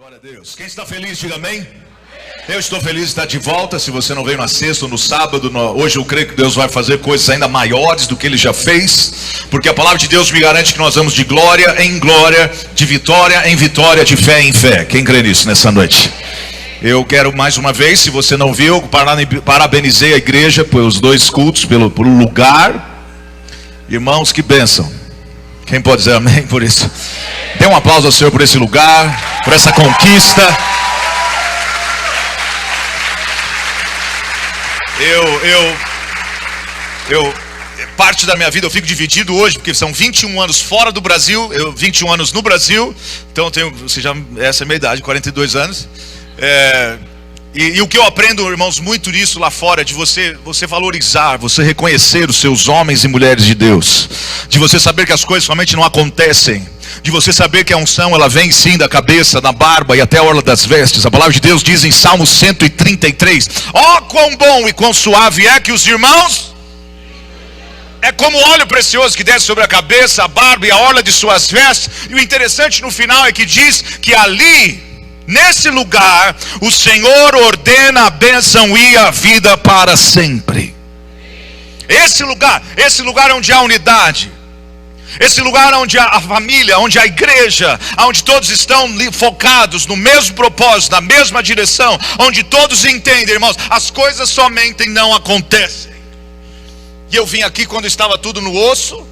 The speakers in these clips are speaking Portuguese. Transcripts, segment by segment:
Glória a Deus. Quem está feliz, diga amém. Eu estou feliz de estar de volta. Se você não veio na sexta ou no sábado, hoje eu creio que Deus vai fazer coisas ainda maiores do que Ele já fez, porque a palavra de Deus me garante que nós vamos de glória em glória, de vitória em vitória, de fé em fé. Quem crê nisso nessa noite? Eu quero mais uma vez, se você não viu, parabenizei a igreja pelos dois cultos, pelo lugar. Irmãos, que bênção. Quem pode dizer amém por isso? Dê um aplauso ao Senhor por esse lugar, por essa conquista. Parte da minha vida eu fico dividido hoje, porque são 21 anos fora do Brasil, 21 anos no Brasil. Então eu tenho, essa é a minha idade, 42 anos. E o que eu aprendo, irmãos, muito nisso lá fora, de você valorizar, você reconhecer os seus homens e mulheres de Deus, de você saber que as coisas somente não acontecem, de você saber que a unção ela vem sim da cabeça, da barba e até a orla das vestes. A palavra de Deus diz em Salmo 133: ó, quão bom e quão suave é que os irmãos, é como óleo precioso que desce sobre a cabeça, a barba e a orla de suas vestes. E o interessante no final é que diz que ali, nesse lugar, o Senhor ordena a bênção e a vida para sempre. Esse lugar onde há unidade, esse lugar onde há a família, onde há a igreja, onde todos estão focados no mesmo propósito, na mesma direção, onde todos entendem, irmãos, as coisas somente não acontecem. E eu vim aqui quando estava tudo no osso.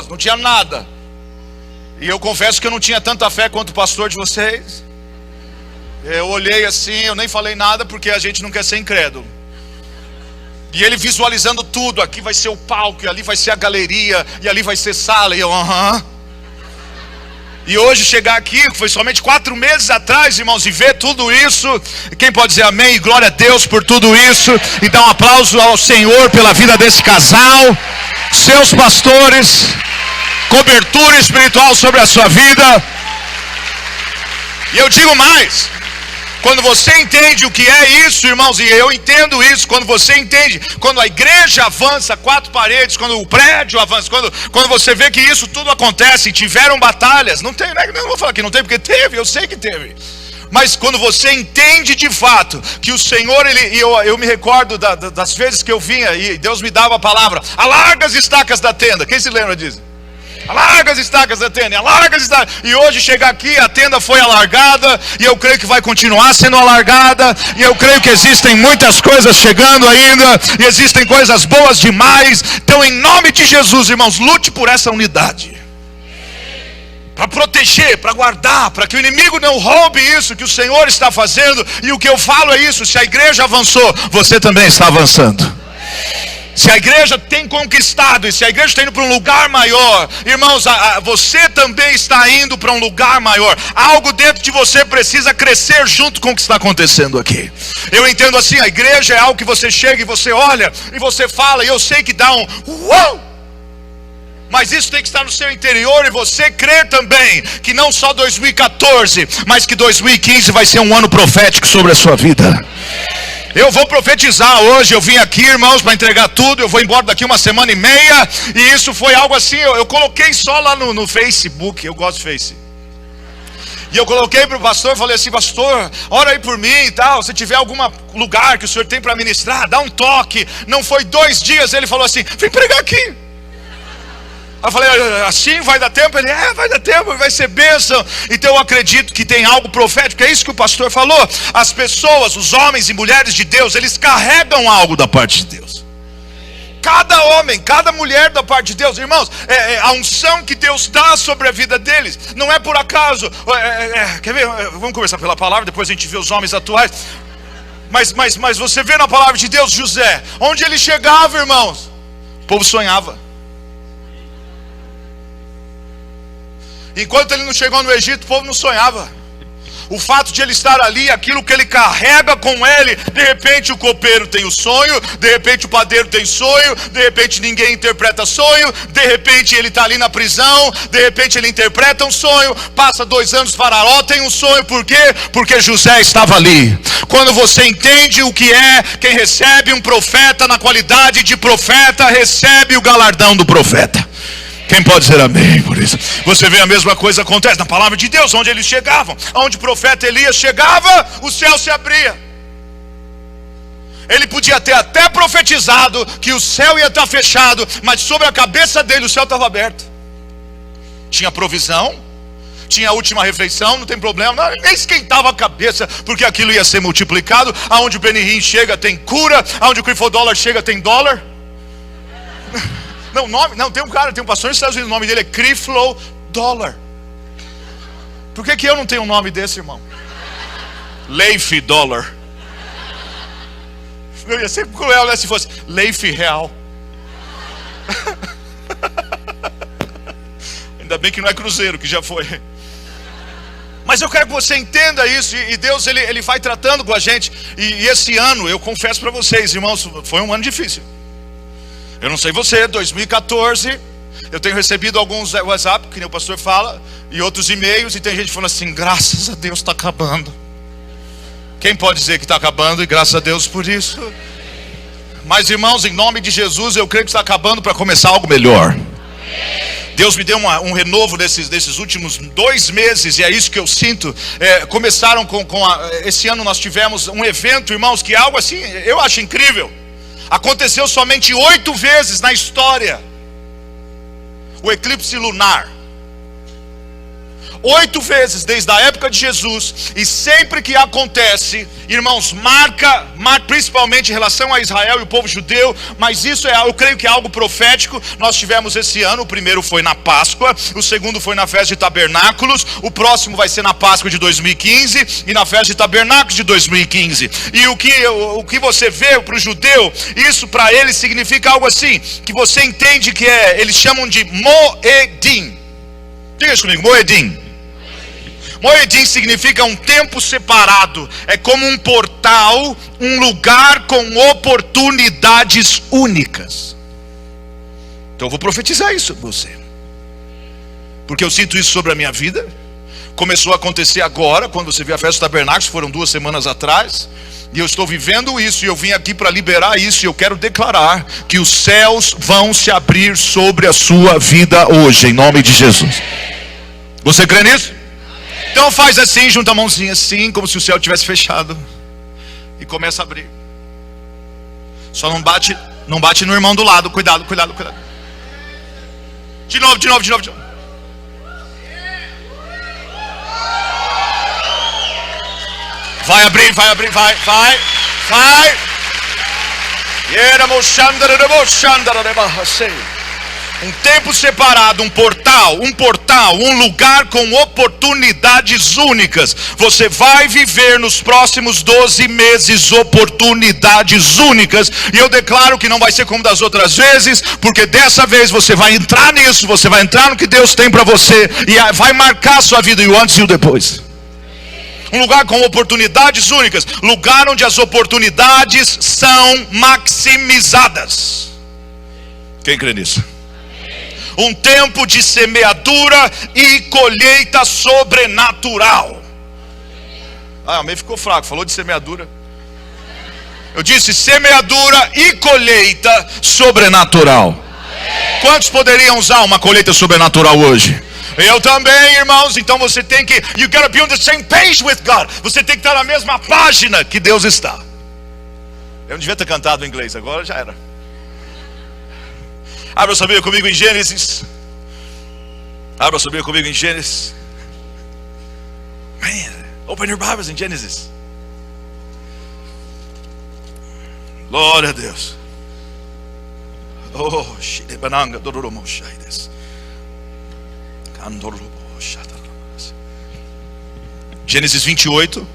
Não tinha nada. E eu confesso que eu não tinha tanta fé quanto o pastor de vocês. Eu olhei assim, eu nem falei nada, porque a gente não quer ser incrédulo. E ele visualizando tudo, aqui vai ser o palco, e ali vai ser a galeria, e ali vai ser sala, e eu, E hoje chegar aqui, foi somente 4 meses atrás, irmãos, e ver tudo isso. Quem pode dizer amém e glória a Deus por tudo isso? E dar um aplauso ao Senhor pela vida desse casal, seus pastores, cobertura espiritual sobre a sua vida. E eu digo mais, quando você entende o que é isso, irmãos, e eu entendo isso, quando você entende, quando a igreja avança 4 paredes, quando o prédio avança, quando você vê que isso tudo acontece, e tiveram batalhas, não vou falar que não tem, porque teve, eu sei que teve. Mas quando você entende de fato que o Senhor, eu me recordo das vezes que eu vinha e Deus me dava a palavra: alarga as estacas da tenda. Quem se lembra disso? Alarga as estacas da tenda, alarga as estacas. E hoje chegar aqui, a tenda foi alargada, e eu creio que vai continuar sendo alargada, e eu creio que existem muitas coisas chegando ainda, e existem coisas boas demais. Então, em nome de Jesus, irmãos, lute por essa unidade, para proteger, para guardar, para que o inimigo não roube isso que o Senhor está fazendo. E o que eu falo é isso: se a igreja avançou, você também está avançando. Se a igreja tem conquistado, e se a igreja está indo para um lugar maior, irmãos, você também está indo para um lugar maior. Algo dentro de você precisa crescer junto com o que está acontecendo aqui. Eu entendo assim, a igreja é algo que você chega e você olha, e você fala, e eu sei que dá um uau! Mas isso tem que estar no seu interior, e você crer também que não só 2014, mas que 2015 vai ser um ano profético sobre a sua vida. Eu vou profetizar hoje. Eu vim aqui, irmãos, para entregar tudo. Eu vou embora daqui 1 semana e meia. E isso foi algo assim, eu coloquei só lá no Facebook. Eu gosto do Face. E eu coloquei para o pastor, falei assim: pastor, ora aí por mim e tal. Se tiver algum lugar que o senhor tem para ministrar, dá um toque. Não foi 2 dias, ele falou assim: vem pregar aqui. Eu falei: assim vai dar tempo? Ele: vai dar tempo, vai ser bênção. Então eu acredito que tem algo profético. É isso que o pastor falou. As pessoas, os homens e mulheres de Deus, eles carregam algo da parte de Deus. Cada homem, cada mulher da parte de Deus, irmãos, a unção que Deus dá sobre a vida deles não é por acaso. Quer ver? Vamos começar pela palavra, depois a gente vê os homens atuais. Mas você vê na palavra de Deus José, onde ele chegava, irmãos, o povo sonhava. Enquanto ele não chegou no Egito, o povo não sonhava. O fato de ele estar ali, aquilo que ele carrega com ele, de repente o copeiro tem o sonho, de repente o padeiro tem sonho, de repente ninguém interpreta sonho, de repente ele está ali na prisão, de repente ele interpreta um sonho, passa 2 anos, Faraó tem um sonho. Por quê? Porque José estava ali. Quando você entende o que é, quem recebe um profeta na qualidade de profeta, recebe o galardão do profeta. Quem pode dizer amém por isso? Você vê a mesma coisa acontece na palavra de Deus. Onde eles chegavam, onde o profeta Elias chegava, o céu se abria. Ele podia ter até profetizado que o céu ia estar fechado, mas sobre a cabeça dele o céu estava aberto. Tinha provisão, tinha a última refeição, não tem problema, não, nem esquentava a cabeça, porque aquilo ia ser multiplicado. Aonde o Benihim chega tem cura, aonde o Crefodólar chega tem dólar. Não, tem um cara, tem um pastor nos Estados Unidos, o nome dele é Creflo-Dollar. Por que eu não tenho um nome desse, irmão? Leif Dollar. Eu ia ser cruel, né, se fosse Leif Real. Ainda bem que não é cruzeiro, que já foi. Mas eu quero que você entenda isso. E Deus ele vai tratando com a gente. E esse ano, eu confesso para vocês, irmãos, foi um ano difícil. Eu não sei você, 2014, eu tenho recebido alguns WhatsApp, que nem o pastor fala, e outros e-mails, e tem gente falando assim: graças a Deus está acabando. Quem pode dizer que está acabando? E graças a Deus por isso. Mas irmãos, em nome de Jesus, eu creio que está acabando para começar algo melhor. Deus me deu um renovo desses últimos 2 meses, e é isso que eu sinto. Começaram esse ano nós tivemos um evento, irmãos, que é algo assim, eu acho incrível. Aconteceu somente 8 vezes na história o eclipse lunar. 8 vezes desde a época de Jesus. E sempre que acontece, irmãos, marca principalmente em relação a Israel e o povo judeu. Mas isso eu creio que é algo profético. Nós tivemos esse ano, o primeiro foi na Páscoa, o segundo foi na festa de tabernáculos, o próximo vai ser na Páscoa de 2015 e na festa de tabernáculos de 2015. E o que você vê para o judeu, isso para ele significa algo assim, que você entende que eles chamam de Moedim. Diga isso comigo, Moedim. Moedim significa um tempo separado. É como um portal, um lugar com oportunidades únicas. Então eu vou profetizar isso para você, porque eu sinto isso sobre a minha vida. Começou a acontecer agora, quando você vê a festa dos tabernáculos, foram 2 semanas atrás. E eu estou vivendo isso, e eu vim aqui para liberar isso. E eu quero declarar que os céus vão se abrir sobre a sua vida hoje, em nome de Jesus. Você crê nisso? Então faz assim, junta a mãozinha assim, como se o céu tivesse fechado, e começa a abrir. Só não bate no irmão do lado. Cuidado. De novo. Vai abrir. Um tempo separado, um portal, um lugar com oportunidades únicas. Você vai viver nos próximos 12 meses oportunidades únicas. E eu declaro que não vai ser como das outras vezes, porque dessa vez você vai entrar nisso, você vai entrar no que Deus tem para você, e vai marcar a sua vida, e o antes e o depois. Um lugar com oportunidades únicas, lugar onde as oportunidades são maximizadas. Quem crê nisso? Um tempo de semeadura e colheita sobrenatural. Amém, ficou fraco, falou de semeadura. Eu disse semeadura e colheita sobrenatural. Quantos poderiam usar uma colheita sobrenatural hoje? Eu também, irmãos. Então você tem que, you gotta be on the same page with God. Você tem que estar na mesma página que Deus está. Eu não devia ter cantado em inglês, agora já era. Abra sua Bíblia comigo em Gênesis. Man, open your Bibles in Genesis. Glória a Deus. Oh, shirebananga dororomo shaides. Gênesis 28.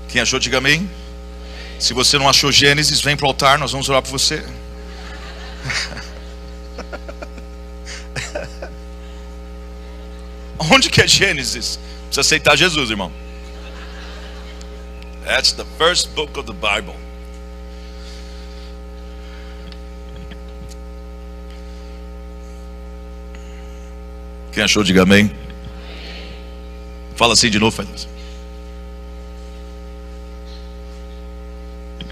Quem achou, diga amém. Se você não achou Gênesis, vem para o altar, nós vamos orar por você. Onde que é Gênesis? Precisa aceitar Jesus, irmão. That's the first book of the Bible. Quem achou, diga amém. Fala assim de novo, faz assim.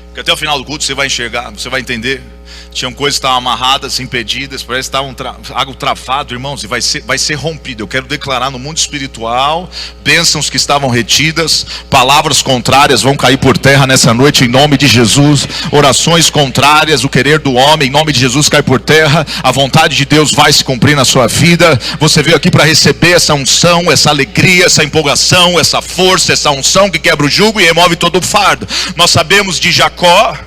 Porque até o final do culto você vai enxergar, você vai entender Tinham coisas que estavam amarradas, impedidas, parece que estavam algo travado, irmãos, e vai ser rompido. Eu quero declarar no mundo espiritual, bênçãos que estavam retidas, palavras contrárias vão cair por terra nessa noite em nome de Jesus. Orações contrárias, o querer do homem, em nome de Jesus, cai por terra. A vontade de Deus vai se cumprir na sua vida. Você veio aqui para receber essa unção, essa alegria, essa empolgação, essa força, essa unção que quebra o jugo e remove todo o fardo. Nós sabemos de Jacó.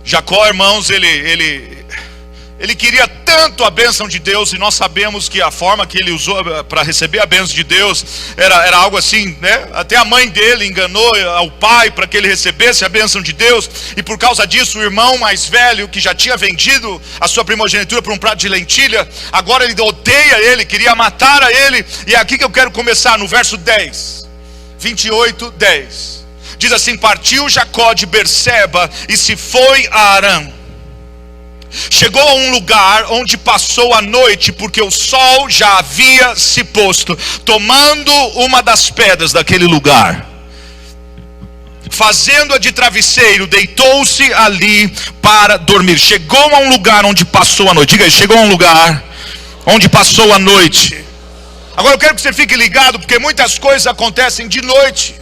Jacó, irmãos, ele queria tanto a bênção de Deus, e nós sabemos que a forma que ele usou para receber a bênção de Deus era algo assim, né? Até a mãe dele enganou ao pai para que ele recebesse a bênção de Deus, e por causa disso o irmão mais velho, que já tinha vendido a sua primogenitura por um prato de lentilha, agora ele odeia ele, queria matar a ele. E é aqui que eu quero começar, no verso 10, 28, 10. Diz assim: partiu Jacó de Berseba e se foi a Harã. Chegou a um lugar onde passou a noite, porque o sol já havia se posto. Tomando uma das pedras daquele lugar, fazendo-a de travesseiro, deitou-se ali para dormir. Chegou a um lugar onde passou a noite. Diga aí, chegou a um lugar onde passou a noite. Agora eu quero que você fique ligado, porque muitas coisas acontecem de noite.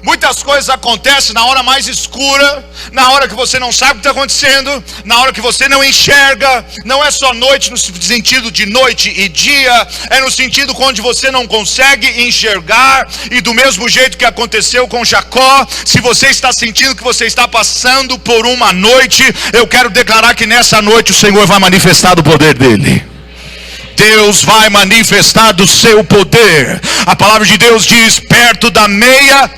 Muitas coisas acontecem na hora mais escura, na hora que você não sabe o que está acontecendo, na hora que você não enxerga. Não é só noite no sentido de noite e dia, é no sentido onde você não consegue enxergar. E do mesmo jeito que aconteceu com Jacó, se você está sentindo que você está passando por uma noite, eu quero declarar que nessa noite o Senhor vai manifestar o poder dele. Deus vai manifestar do seu poder. A palavra de Deus diz: perto da meia,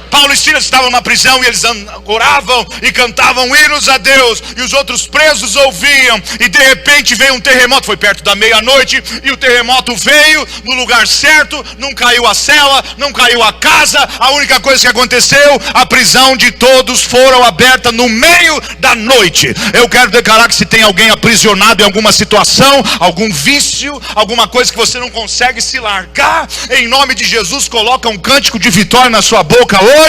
Paulo e Silas estavam na prisão, e eles oravam e cantavam hinos a Deus, e os outros presos ouviam, e de repente veio um terremoto. Foi perto da meia-noite, e o terremoto veio no lugar certo. Não caiu a cela, não caiu a casa. A única coisa que aconteceu, a prisão de todos foram aberta no meio da noite. Eu quero declarar que se tem alguém aprisionado em alguma situação, algum vício, alguma coisa que você não consegue se largar, em nome de Jesus, coloca um cântico de vitória na sua boca hoje,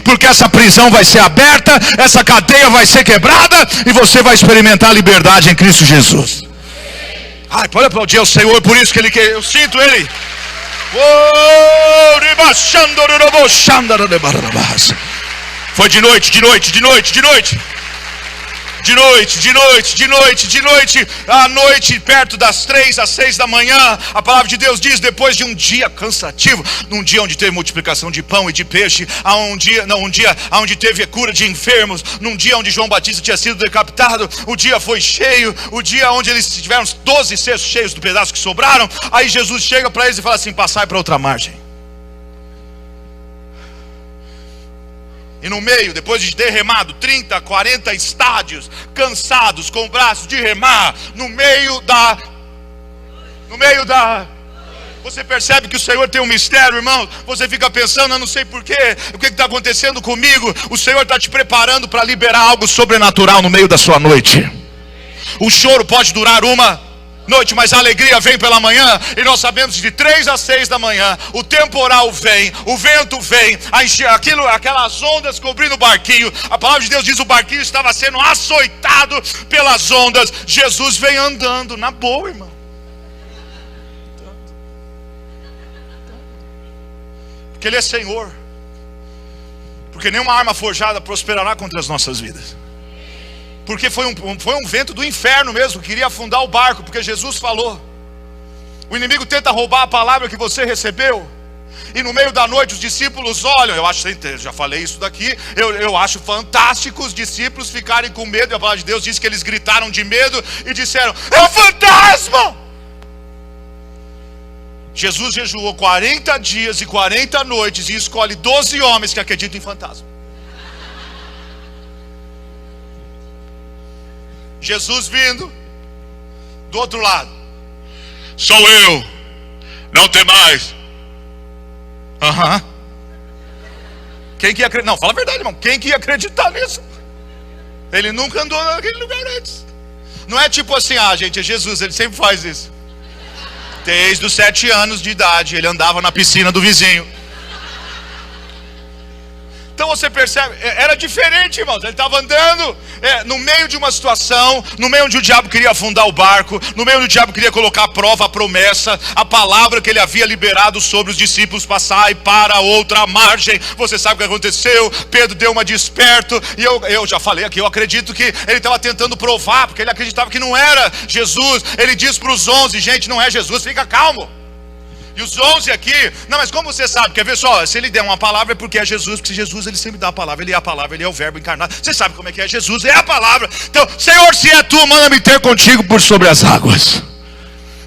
porque essa prisão vai ser aberta, essa cadeia vai ser quebrada, e você vai experimentar a liberdade em Cristo Jesus. Ai, pode aplaudir ao Senhor, por isso que eu sinto Ele. Foi de noite. À noite, perto das 3 às 6 da manhã, a palavra de Deus diz: depois de um dia cansativo, num dia onde teve multiplicação de pão e de peixe, um dia onde teve cura de enfermos, num dia onde João Batista tinha sido decapitado, o dia foi cheio, o dia onde eles tiveram 12 cestos cheios do pedaço que sobraram. Aí Jesus chega para eles e fala assim: passai para outra margem. E no meio, depois de ter remado 30, 40 estádios, cansados, com braços de remar, no meio da... Você percebe que o Senhor tem um mistério, irmão? Você fica pensando: eu não sei porquê, o que está acontecendo comigo? O Senhor está te preparando para liberar algo sobrenatural no meio da sua noite. O choro pode durar uma noite, mas a alegria vem pela manhã. E nós sabemos que de 3 às 6 da manhã o temporal vem, o vento vem, aquelas ondas cobrindo o barquinho. A palavra de Deus diz: o barquinho estava sendo açoitado pelas ondas. Jesus vem andando na boa, irmão. Porque Ele é Senhor. Porque nenhuma arma forjada prosperará contra as nossas vidas. Porque foi um vento do inferno mesmo, que queria afundar o barco, porque Jesus falou. O inimigo tenta roubar a palavra que você recebeu. E no meio da noite os discípulos olham. Já falei isso daqui. Eu acho fantástico os discípulos ficarem com medo. E a palavra de Deus diz que eles gritaram de medo e disseram: é um fantasma! Jesus jejuou 40 dias e 40 noites e escolhe 12 homens que acreditam em fantasma. Jesus vindo do outro lado: sou eu, não tem mais. Quem que ia acreditar? Não, fala a verdade, irmão. Quem que ia acreditar nisso? Ele nunca andou naquele lugar antes. Não é tipo assim: gente, é Jesus, ele sempre faz isso. Desde os 7 anos de idade ele andava na piscina do vizinho. Então você percebe, era diferente, irmãos. Ele estava andando no meio de uma situação, no meio onde o diabo queria afundar o barco, no meio onde o diabo queria colocar à prova a promessa, a palavra que ele havia liberado sobre os discípulos, passar para outra margem. Você sabe o que aconteceu? Pedro deu uma de esperto, e eu já falei aqui, eu acredito que ele estava tentando provar, porque ele acreditava que não era Jesus. Ele diz para os 11, gente, não é Jesus, fica calmo. E os 11 aqui, não, mas como você sabe? Quer ver só, se ele der uma palavra é porque é Jesus, porque Jesus ele sempre dá a palavra, ele é o verbo encarnado. Você sabe como é que é Jesus, é a palavra. Então, Senhor, se é tu, manda-me ter contigo por sobre as águas.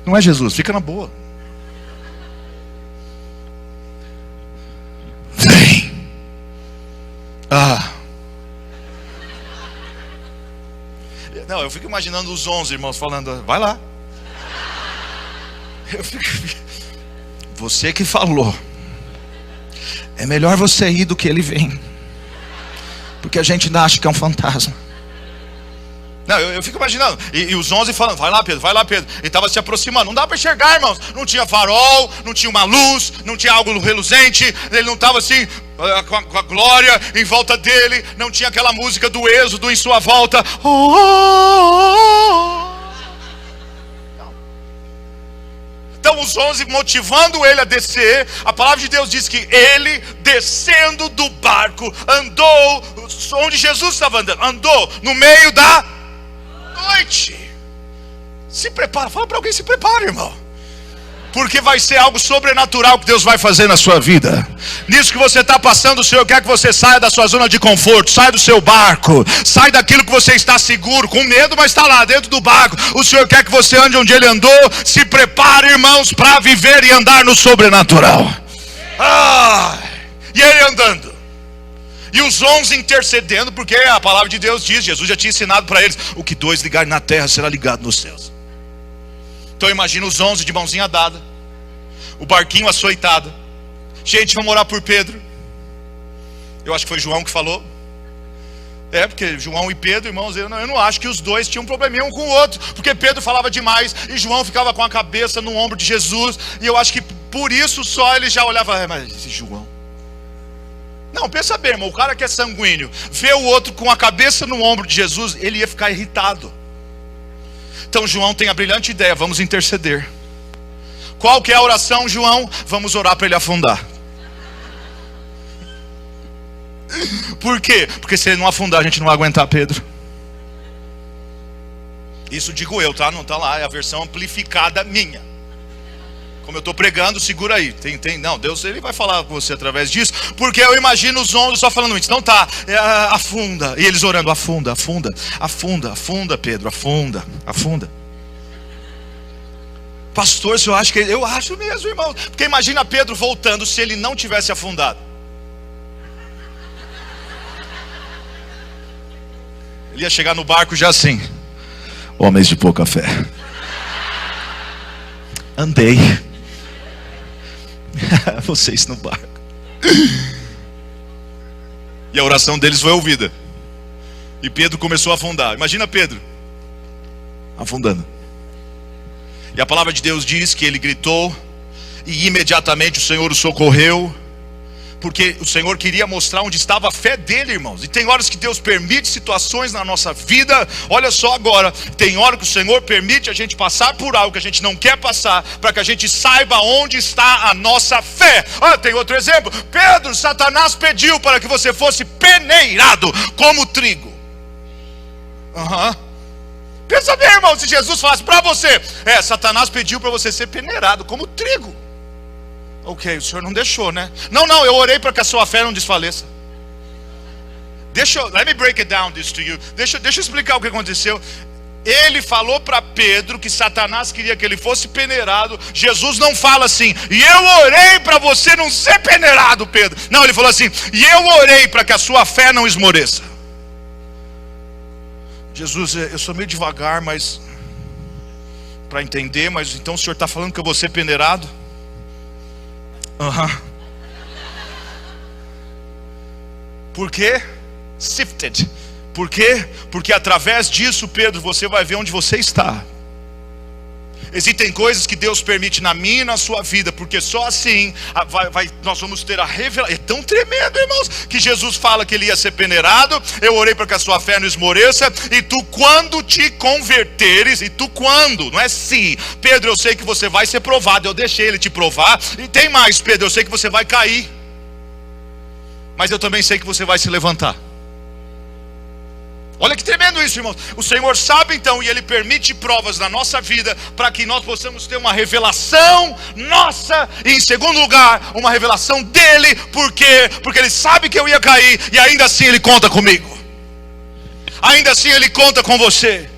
Não é Jesus, fica na boa. Vem. Não, eu fico imaginando os 11 irmãos falando, vai lá. Eu fico... Você que falou. É melhor você ir do que ele vem. Porque a gente ainda acha que é um fantasma. Não, eu fico imaginando. E os 11 falando, vai lá Pedro, vai lá Pedro. Ele estava se aproximando, não dá para enxergar, irmãos. Não tinha farol, não tinha uma luz, não tinha algo reluzente. Ele não estava assim, com a glória em volta dele. Não tinha aquela música do Êxodo em sua volta. Então os 11 motivando ele a descer. A palavra de Deus diz que ele, descendo do barco, andou onde Jesus estava andando. Andou no meio da noite. Se prepara, fala para alguém, se prepara, irmão. Porque vai ser algo sobrenatural que Deus vai fazer na sua vida. Nisso que você está passando, o Senhor quer que você saia da sua zona de conforto, saia do seu barco, saia daquilo que você está seguro, com medo, mas está lá dentro do barco. O Senhor quer que você ande onde Ele andou. Se prepare, irmãos, para viver e andar no sobrenatural. E ele andando. E os 11 intercedendo, porque a palavra de Deus diz, Jesus já tinha ensinado para eles, o que 2 ligarem na terra será ligado nos céus. Então imagina os 11 de mãozinha dada, o barquinho açoitado. Gente, vamos orar por Pedro. Eu acho que foi João que falou. Porque João e Pedro, irmãos, eu não acho que os dois tinham um probleminha um com o outro, porque Pedro falava demais e João ficava com a cabeça no ombro de Jesus. E eu acho que por isso só ele já olhava, mas esse João. Não, pensa bem, irmão, o cara que é sanguíneo, vê o outro com a cabeça no ombro de Jesus, ele ia ficar irritado. Então João tem a brilhante ideia, vamos interceder. Qual que é a oração, João? Vamos orar para ele afundar. Por quê? Porque se ele não afundar, a gente não vai aguentar Pedro. Isso digo eu, tá? Não está lá, é a versão amplificada minha. Como eu estou pregando, segura aí. Não, Deus ele vai falar com você através disso. Porque eu imagino os 11 só falando isso. Então tá, afunda. E eles orando, afunda, afunda, afunda, afunda, Pedro, afunda, afunda. Pastor, eu acho que eu acho mesmo, irmão. Porque imagina Pedro voltando se ele não tivesse afundado. Ele ia chegar no barco já assim: homens de pouca fé, andei vocês no barco. E a oração deles foi ouvida. E Pedro começou a afundar. Imagina Pedro afundando. E a palavra de Deus diz que ele gritou, e imediatamente o Senhor o socorreu, porque o Senhor queria mostrar onde estava a fé dele, irmãos. E tem horas que Deus permite situações na nossa vida. Olha só agora, tem hora que o Senhor permite a gente passar por algo que a gente não quer passar, para que a gente saiba onde está a nossa fé. Tem outro exemplo. Pedro, Satanás pediu para que você fosse peneirado como trigo. Pensa bem, irmão, se Jesus falasse para você, Satanás pediu para você ser peneirado como trigo. Ok, o Senhor não deixou, né? Não, eu orei para que a sua fé não desfaleça. Let me break it down this to you. Deixa eu explicar o que aconteceu. Ele falou para Pedro que Satanás queria que ele fosse peneirado. Jesus não fala assim, e eu orei para você não ser peneirado, Pedro. Não, ele falou assim, e eu orei para que a sua fé não esmoreça. Jesus, eu sou meio devagar, mas para entender, mas então o Senhor está falando que eu vou ser peneirado? Por quê? Sifted. Por quê? Porque através disso, Pedro, você vai ver onde você está. Existem coisas que Deus permite na minha e na sua vida, porque só assim nós vamos ter a revelação. É tão tremendo, irmãos, que Jesus fala que ele ia ser peneirado. Eu orei para que a sua fé não esmoreça. E tu quando te converteres, e tu quando, não é se. Pedro, eu sei que você vai ser provado, eu deixei ele te provar. E tem mais, Pedro, eu sei que você vai cair, mas eu também sei que você vai se levantar. Olha que tremendo isso, irmãos. O Senhor sabe então, e Ele permite provas na nossa vida, para que nós possamos ter uma revelação nossa. E em segundo lugar, uma revelação dEle. Por quê? Porque Ele sabe que eu ia cair, e ainda assim Ele conta comigo. Ainda assim Ele conta com você.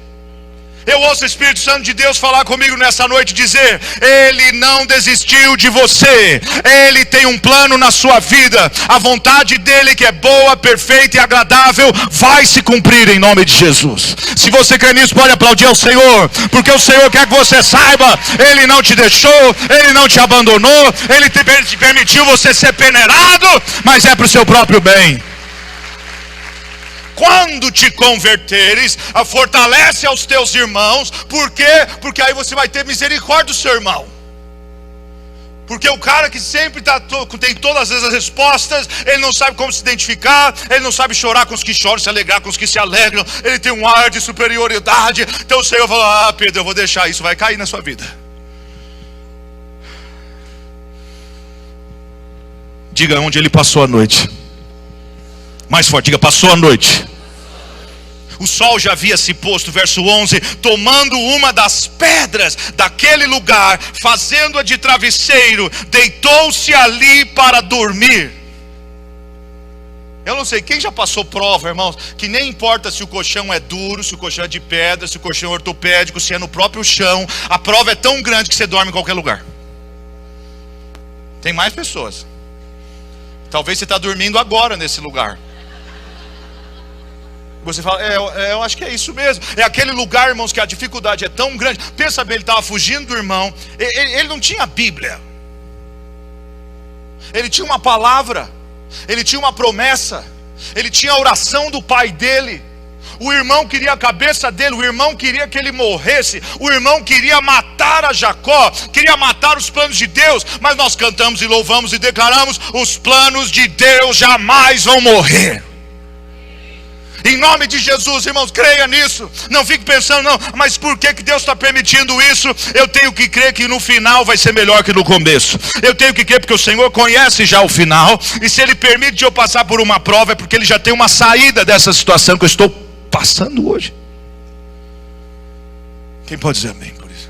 Eu ouço o Espírito Santo de Deus falar comigo nessa noite, dizer: Ele não desistiu de você. Ele tem um plano na sua vida. A vontade dEle, que é boa, perfeita e agradável, vai se cumprir em nome de Jesus. Se você crê nisso, pode aplaudir ao Senhor, porque o Senhor quer que você saiba: Ele não te deixou, Ele não te abandonou, Ele te permitiu você ser peneirado, mas é para o seu próprio bem. Quando te converteres, fortalece aos teus irmãos. Por quê? Porque aí você vai ter misericórdia do seu irmão. Porque o cara que sempre tem todas as respostas, ele não sabe como se identificar, ele não sabe chorar com os que choram, se alegrar com os que se alegram, ele tem um ar de superioridade. Então o Senhor fala: Pedro, eu vou deixar isso, vai cair na sua vida. Diga onde ele passou a noite. Mais forte, diga: passou a noite. O sol já havia se posto, verso 11, tomando uma das pedras daquele lugar, fazendo-a de travesseiro, deitou-se ali para dormir. Eu não sei, quem já passou prova, irmãos, que nem importa se o colchão é duro, se o colchão é de pedra, se o colchão é ortopédico, se é no próprio chão, a prova é tão grande que você dorme em qualquer lugar. Tem mais pessoas. Talvez você está dormindo agora nesse lugar. Você fala: eu acho que é isso mesmo. É aquele lugar, irmãos, que a dificuldade é tão grande. Pensa bem, ele estava fugindo do irmão. Ele não tinha a Bíblia. Ele tinha uma palavra. Ele tinha uma promessa. Ele tinha a oração do pai dele. O irmão queria a cabeça dele. O irmão queria que ele morresse. O irmão queria matar a Jacó. Queria matar os planos de Deus. Mas nós cantamos e louvamos e declaramos: os planos de Deus jamais vão morrer. Em nome de Jesus, irmãos, creia nisso. Não fique pensando: não, mas por que Deus está permitindo isso? Eu tenho que crer que no final vai ser melhor que no começo. Eu tenho que crer porque o Senhor conhece já o final. E se Ele permite eu passar por uma prova, é porque Ele já tem uma saída dessa situação que eu estou passando hoje. Quem pode dizer amém por isso?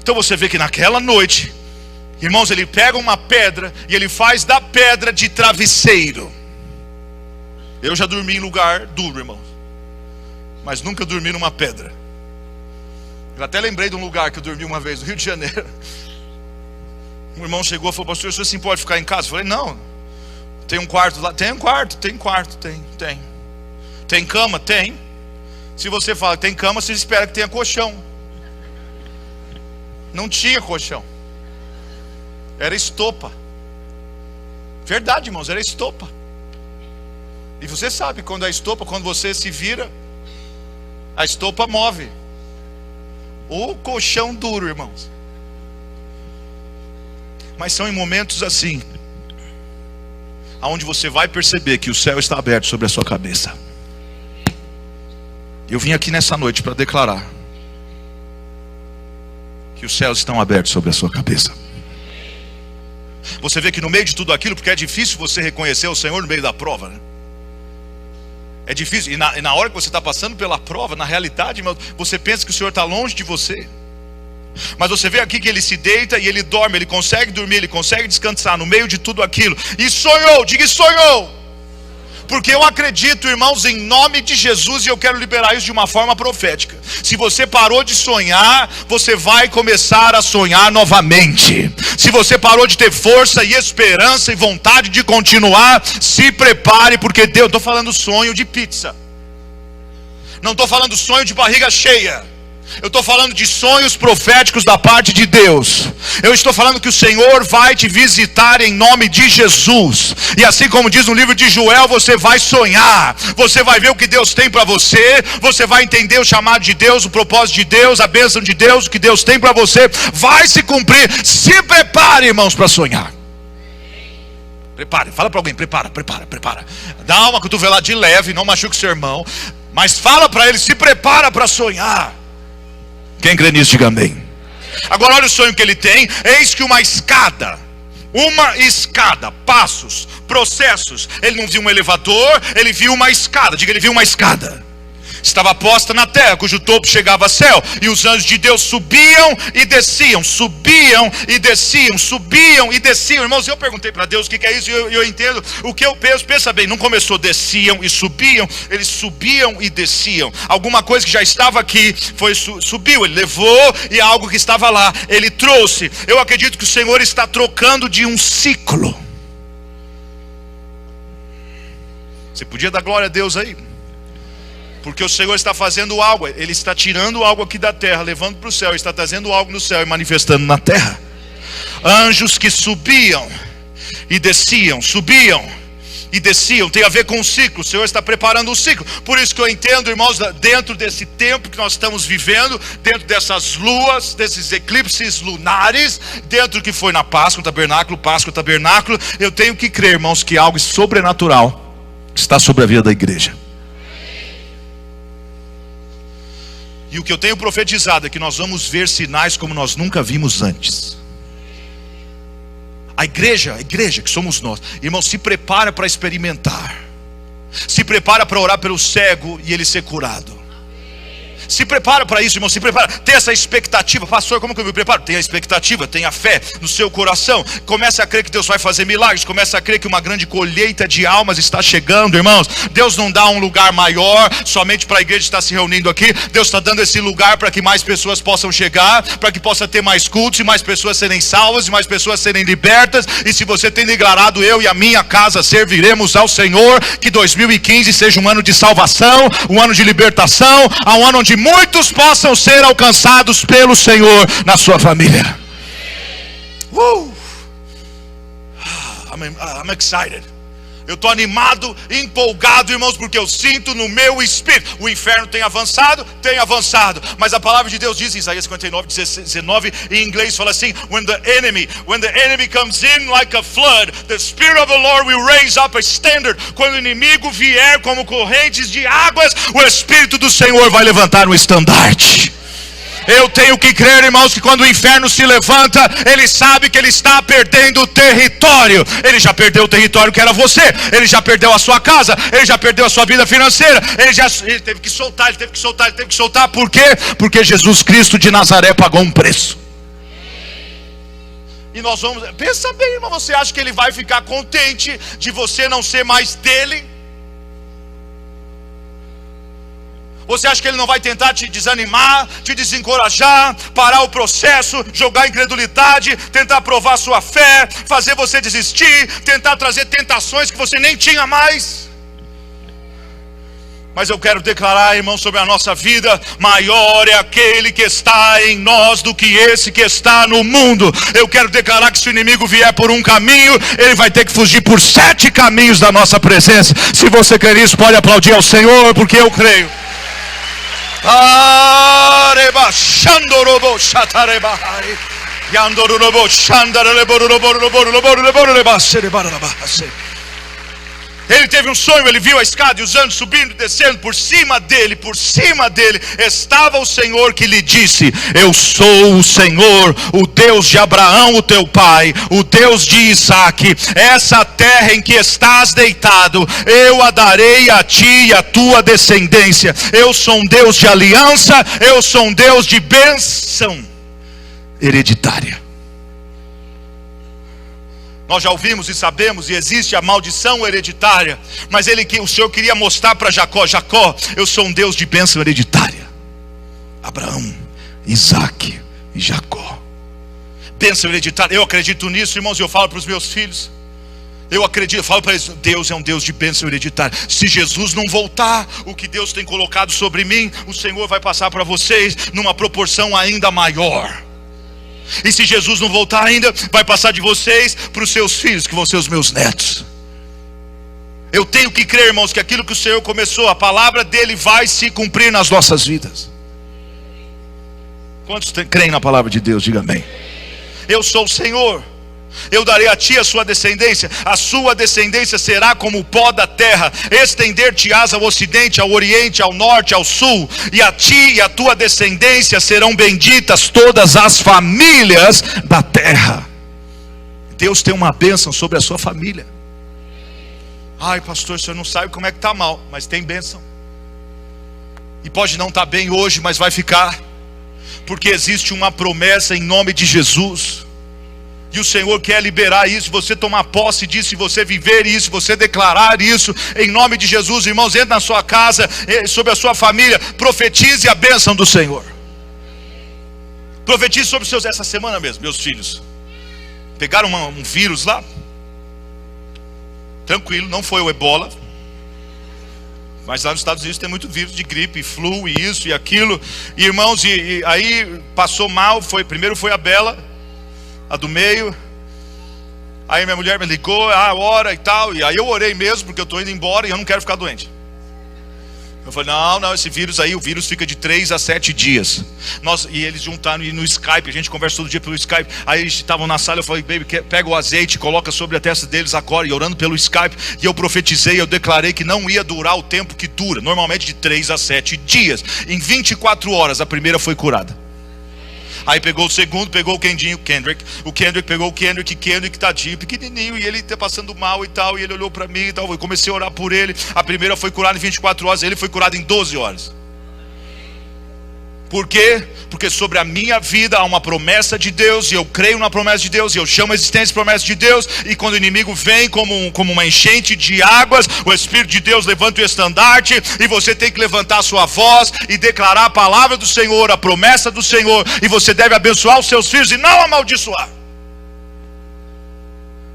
Então você vê que naquela noite, irmãos, ele pega uma pedra e ele faz da pedra de travesseiro. Eu já dormi em lugar duro, irmãos, mas nunca dormi numa pedra. Eu até lembrei de um lugar que eu dormi uma vez, no Rio de Janeiro. Um irmão chegou e falou: pastor, o senhor assim pode ficar em casa? Eu falei: não, tem um quarto lá. Tem um quarto, tem. Tem cama? Tem. Se você fala que tem cama, você espera que tenha colchão. Não tinha colchão. Era estopa. Verdade, irmãos, era estopa. E você sabe, quando a estopa, quando você se vira, a estopa move. O colchão duro, irmãos. Mas são em momentos assim, aonde você vai perceber que o céu está aberto sobre a sua cabeça. Eu vim aqui nessa noite para declarar que os céus estão abertos sobre a sua cabeça. Você vê que no meio de tudo aquilo, porque é difícil você reconhecer o Senhor no meio da prova, né? É difícil, e na hora que você está passando pela prova, na realidade, irmão, você pensa que o Senhor está longe de você. Mas você vê aqui que ele se deita e ele dorme, ele consegue dormir, ele consegue descansar no meio de tudo aquilo. E sonhou, diga sonhou. Porque eu acredito, irmãos, em nome de Jesus, e eu quero liberar isso de uma forma profética. Se você parou de sonhar, você vai começar a sonhar novamente. Se você parou de ter força e esperança e vontade de continuar, se prepare, porque Deus, estou falando sonho de pizza. Não estou falando sonho de barriga cheia. Eu estou falando de sonhos proféticos da parte de Deus. Eu estou falando que o Senhor vai te visitar em nome de Jesus. E assim como diz no livro de Joel, você vai sonhar. Você vai ver o que Deus tem para você. Você vai entender o chamado de Deus, o propósito de Deus, a bênção de Deus, o que Deus tem para você. Vai se cumprir. Se prepare, irmãos, para sonhar. Prepare, fala para alguém, prepara. Dá uma cotovelada de leve, não machuque seu irmão. Mas fala para ele, se prepara para sonhar. Quem crê nisso, diga amém. Agora olha o sonho que ele tem. Eis que uma escada, passos, processos. Ele não viu um elevador, ele viu uma escada. Diga, ele viu uma escada. Estava posta na terra, cujo topo chegava ao céu. E os anjos de Deus subiam e desciam. Subiam e desciam. Irmãos, eu perguntei para Deus o que é isso. E eu entendo o que eu penso. Pensa bem, não começou desciam e subiam. Eles subiam e desciam. Alguma coisa que já estava aqui subiu, ele levou. E algo que estava lá, ele trouxe. Eu acredito que o Senhor está trocando de um ciclo. Você podia dar glória a Deus aí? Porque o Senhor está fazendo algo. Ele está tirando algo aqui da terra, levando para o céu. Está trazendo algo no céu e manifestando na terra. Anjos que subiam e desciam. Subiam e desciam. Tem a ver com o ciclo. O Senhor está preparando o ciclo. Por isso que eu entendo, irmãos, dentro desse tempo que nós estamos vivendo, dentro dessas luas, desses eclipses lunares, dentro do que foi na Páscoa, tabernáculo, eu tenho que crer, irmãos, que algo sobrenatural está sobre a vida da igreja. E o que eu tenho profetizado é que nós vamos ver sinais como nós nunca vimos antes. A igreja que somos nós, irmão, se prepara para experimentar. Se prepara para orar pelo cego e ele ser curado. Se prepara para isso, irmão, se prepara. Tem essa expectativa. Pastor, como que eu me preparo? Tenha expectativa, tenha fé no seu coração. Comece a crer que Deus vai fazer milagres. Comece a crer que uma grande colheita de almas está chegando, irmãos. Deus não dá um lugar maior somente para a igreja estar se reunindo aqui. Deus está dando esse lugar para que mais pessoas possam chegar, para que possa ter mais cultos e mais pessoas serem salvas e mais pessoas serem libertas. E se você tem declarado, eu e a minha casa serviremos ao Senhor, que 2015 seja um ano de salvação, um ano de libertação, um ano onde muitos possam ser alcançados pelo Senhor na sua família. I'm excited. Eu estou animado, empolgado, irmãos, porque eu sinto no meu espírito. O inferno tem avançado, mas a palavra de Deus diz em Isaías 59:19, em inglês fala assim: when the enemy comes in like a flood, the Spirit of the Lord will raise up a standard. Quando o inimigo vier como correntes de águas, o Espírito do Senhor vai levantar um estandarte. Eu tenho que crer, irmãos, que quando o inferno se levanta, ele sabe que ele está perdendo o território. Ele já perdeu o território que era você. Ele já perdeu a sua casa. Ele já perdeu a sua vida financeira. Ele teve que soltar. Por quê? Porque Jesus Cristo de Nazaré pagou um preço. E nós vamos... Pensa bem, irmão, você acha que ele vai ficar contente de você não ser mais dele? Você acha que ele não vai tentar te desanimar, te desencorajar, parar o processo, jogar incredulidade, tentar provar sua fé, fazer você desistir, tentar trazer tentações que você nem tinha mais? Mas eu quero declarar, irmão, sobre a nossa vida: maior é aquele que está em nós do que esse que está no mundo. Eu quero declarar que se o inimigo vier por um caminho, ele vai ter que fugir por 7 caminhos da nossa presença. Se você quer isso, pode aplaudir ao Senhor, porque eu creio. Ele teve um sonho, ele viu a escada e os anjos subindo e descendo. Por cima dele estava o Senhor, que lhe disse: eu sou o Senhor, o Deus de Abraão, o teu pai, o Deus de Isaque. Essa terra em que estás deitado, eu a darei a ti e a tua descendência. Eu sou um Deus de aliança, eu sou um Deus de bênção hereditária. Nós já ouvimos e sabemos, e existe a maldição hereditária, mas o Senhor queria mostrar para Jacó: Jacó, eu sou um Deus de bênção hereditária. Abraão, Isaque e Jacó. Bênção hereditária, eu acredito nisso, irmãos, e eu falo para os meus filhos. Eu acredito, eu falo para eles, Deus é um Deus de bênção hereditária. Se Jesus não voltar, o que Deus tem colocado sobre mim, o Senhor vai passar para vocês numa proporção ainda maior. E se Jesus não voltar ainda, vai passar de vocês para os seus filhos, que vão ser os meus netos. Eu tenho que crer, irmãos, que aquilo que o Senhor começou, a palavra dele vai se cumprir nas nossas vidas. Quantos creem na palavra de Deus? Diga amém. Eu sou o Senhor. Eu darei a ti a sua descendência será como o pó da terra, estender-te-ás ao ocidente, ao oriente, ao norte, ao sul, e a ti e a tua descendência serão benditas todas as famílias da terra. Deus tem uma bênção sobre a sua família. Ai pastor, o senhor não sabe como é que está mal, mas tem bênção. E pode não estar bem hoje, mas vai ficar, porque existe uma promessa em nome de Jesus. E o Senhor quer liberar isso, você tomar posse disso, você viver isso, você declarar isso, em nome de Jesus. Irmãos, entre na sua casa, sobre a sua família, profetize a bênção do Senhor. Profetize sobre os seus, essa semana mesmo, meus filhos pegaram um vírus lá, tranquilo, não foi o ebola, mas lá nos Estados Unidos tem muito vírus de gripe, flu e isso e aquilo, e irmãos, e aí passou mal, primeiro foi a Bela, a do meio. Aí minha mulher me ligou, ora e tal. E aí eu orei mesmo, porque eu estou indo embora e eu não quero ficar doente. Eu falei, não, esse vírus aí, o vírus fica de 3 a 7 dias. E eles juntaram no Skype, a gente conversa todo dia pelo Skype. Aí eles estavam na sala, eu falei, baby, pega o azeite, coloca sobre a testa deles agora. E orando pelo Skype, e eu profetizei, eu declarei que não ia durar o tempo que dura, normalmente de 3 a 7 dias. Em 24 horas a primeira foi curada. Aí pegou o segundo, pegou o Kendrick. O Kendrick pegou o Kendrick tadinho, pequenininho, e ele tá passando mal e tal. E ele olhou para mim e tal, eu comecei a orar por ele. A primeira foi curada em 24 horas, ele foi curado em 12 horas. Por quê? Porque sobre a minha vida há uma promessa de Deus, e eu creio na promessa de Deus, e eu chamo a existência de promessa de Deus. E quando o inimigo vem como uma enchente de águas, o Espírito de Deus levanta o estandarte, e você tem que levantar a sua voz e declarar a palavra do Senhor, a promessa do Senhor. E você deve abençoar os seus filhos e não amaldiçoar.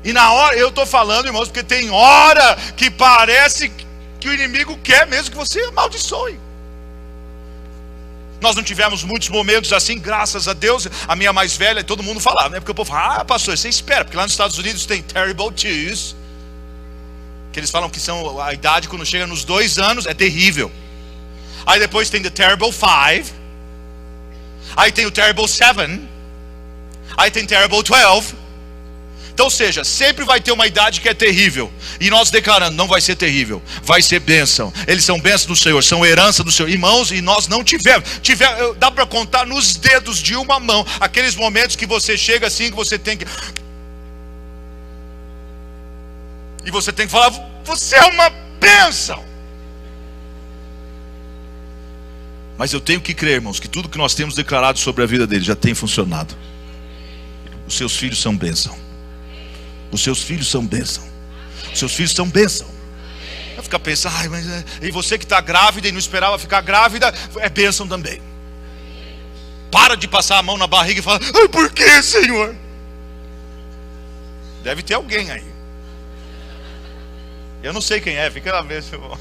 E na hora, eu estou falando, irmãos, porque tem hora que parece que o inimigo quer mesmo que você amaldiçoe. Nós não tivemos muitos momentos assim, graças a Deus. A minha mais velha, todo mundo falava, né? Porque o povo fala, pastor, você espera, porque lá nos Estados Unidos tem terrible twos, que eles falam que são a idade quando chega nos 2 anos, é terrível. Aí depois tem the terrible 5, aí tem o terrible 7, aí tem terrible 12. Então, ou seja, sempre vai ter uma idade que é terrível. E nós declarando, não vai ser terrível, vai ser bênção. Eles são bênção do Senhor, são herança do Senhor. Irmãos, e nós não tivemos. Dá para contar nos dedos de uma mão aqueles momentos que você chega assim, que você tem que... E você tem que falar, você é uma bênção. Mas eu tenho que crer, irmãos, que tudo que nós temos declarado sobre a vida dele já tem funcionado. Os seus filhos são bênção. Os seus filhos são bênção. Os seus filhos são bênção. Vai ficar pensando, mas e você que está grávida e não esperava ficar grávida, é bênção também. Para de passar a mão na barriga e fala, por que, Senhor? Deve ter alguém aí. Eu não sei quem é, fica lá mesmo.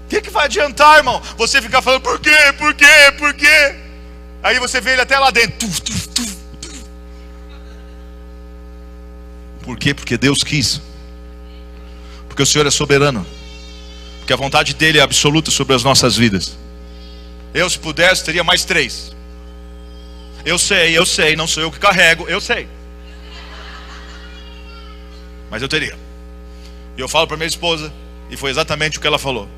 O que vai adiantar, irmão? Você ficar falando, por quê? Aí você vê ele até lá dentro. Por quê? Porque Deus quis. Porque o Senhor é soberano. Porque a vontade dele é absoluta sobre as nossas vidas. Eu, se pudesse, teria mais 3. Eu sei, não sou eu que carrego, eu sei. Mas eu teria. E eu falo para minha esposa, e foi exatamente o que ela falou.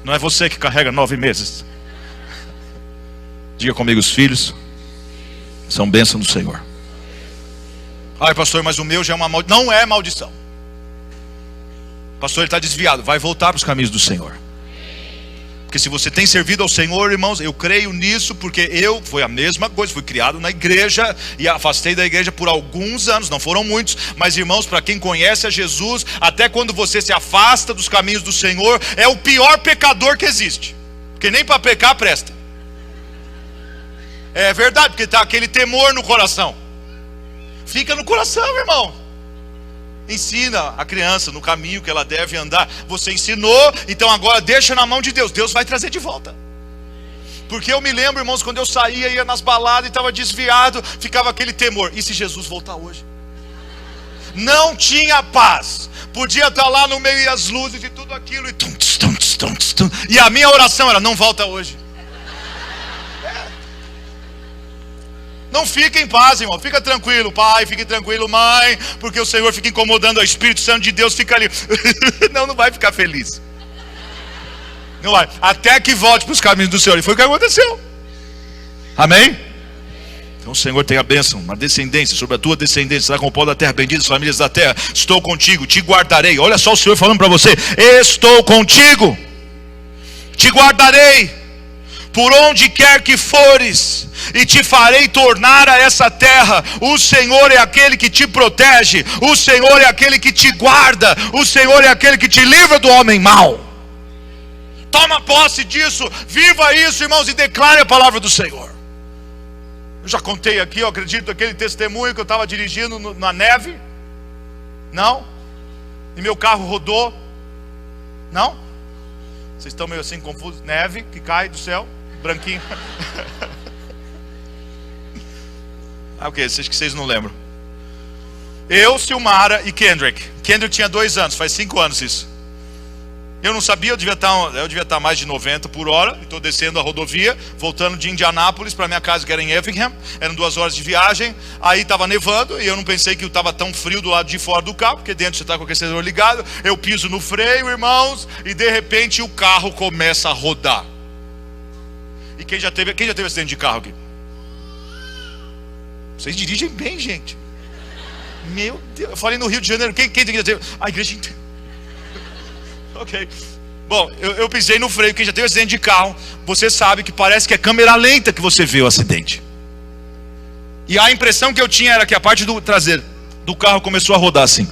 Não é você que carrega 9 meses. Diga comigo, os filhos são bênção do Senhor. Ai pastor, mas o meu já é uma maldição. Não é maldição. Pastor, ele está desviado. Vai voltar para os caminhos do Senhor. Porque se você tem servido ao Senhor, irmãos, eu creio nisso, porque foi a mesma coisa. Fui criado na igreja e afastei da igreja por alguns anos. Não foram muitos, mas irmãos, para quem conhece a Jesus, até quando você se afasta dos caminhos do Senhor, é o pior pecador que existe. Porque nem para pecar presta. É verdade, porque está aquele temor no coração. Fica no coração, irmão. Ensina a criança no caminho que ela deve andar. Você ensinou, então agora deixa na mão de Deus. Deus vai trazer de volta. Porque eu me lembro, irmãos, quando eu saía, ia nas baladas e estava desviado, ficava aquele temor: e se Jesus voltar hoje? Não tinha paz. Podia estar lá no meio das luzes e tudo aquilo e a minha oração era: não volta hoje. Não fica em paz, irmão. Fica tranquilo, pai, fique tranquilo, mãe, porque o Senhor fica incomodando. O Espírito Santo de Deus fica ali. Não vai ficar feliz. Não vai. Até que volte para os caminhos do Senhor. E foi o que aconteceu. Amém? Então o Senhor tem a bênção, uma descendência sobre a tua descendência, será como o pó da terra, benditas as famílias da terra. Estou contigo, te guardarei. Olha só o Senhor falando para você: estou contigo, te guardarei por onde quer que fores, e te farei tornar a essa terra. O Senhor é aquele que te protege, o Senhor é aquele que te guarda, o Senhor é aquele que te livra do homem mau. Toma posse disso, viva isso, irmãos, e declare a palavra do Senhor. Eu já contei aqui, eu acredito, aquele testemunho que eu estava dirigindo na neve. Não? E meu carro rodou. Não? Vocês estão meio assim confusos. Neve que cai do céu, branquinho. Ok, acho que vocês não lembram. Eu, Silmara e Kendrick. Kendrick tinha 2 anos, faz 5 anos isso. Eu não sabia, eu devia estar mais de 90 por hora. Estou descendo a rodovia, voltando de Indianápolis para minha casa, que era em Effingham. Eram 2 horas de viagem. Aí estava nevando e eu não pensei que estava tão frio do lado de fora do carro, porque dentro você está com o aquecedor ligado. Eu piso no freio, irmãos, e de repente o carro começa a rodar. E quem já teve acidente de carro aqui? Vocês dirigem bem, gente. Meu Deus, eu falei no Rio de Janeiro. Quem já teve? A igreja inteira. Ok. Bom, eu pisei no freio. Quem já teve acidente de carro, você sabe que parece que é câmera lenta que você vê o acidente. E a impressão que eu tinha era que a parte do traseiro do carro começou a rodar assim.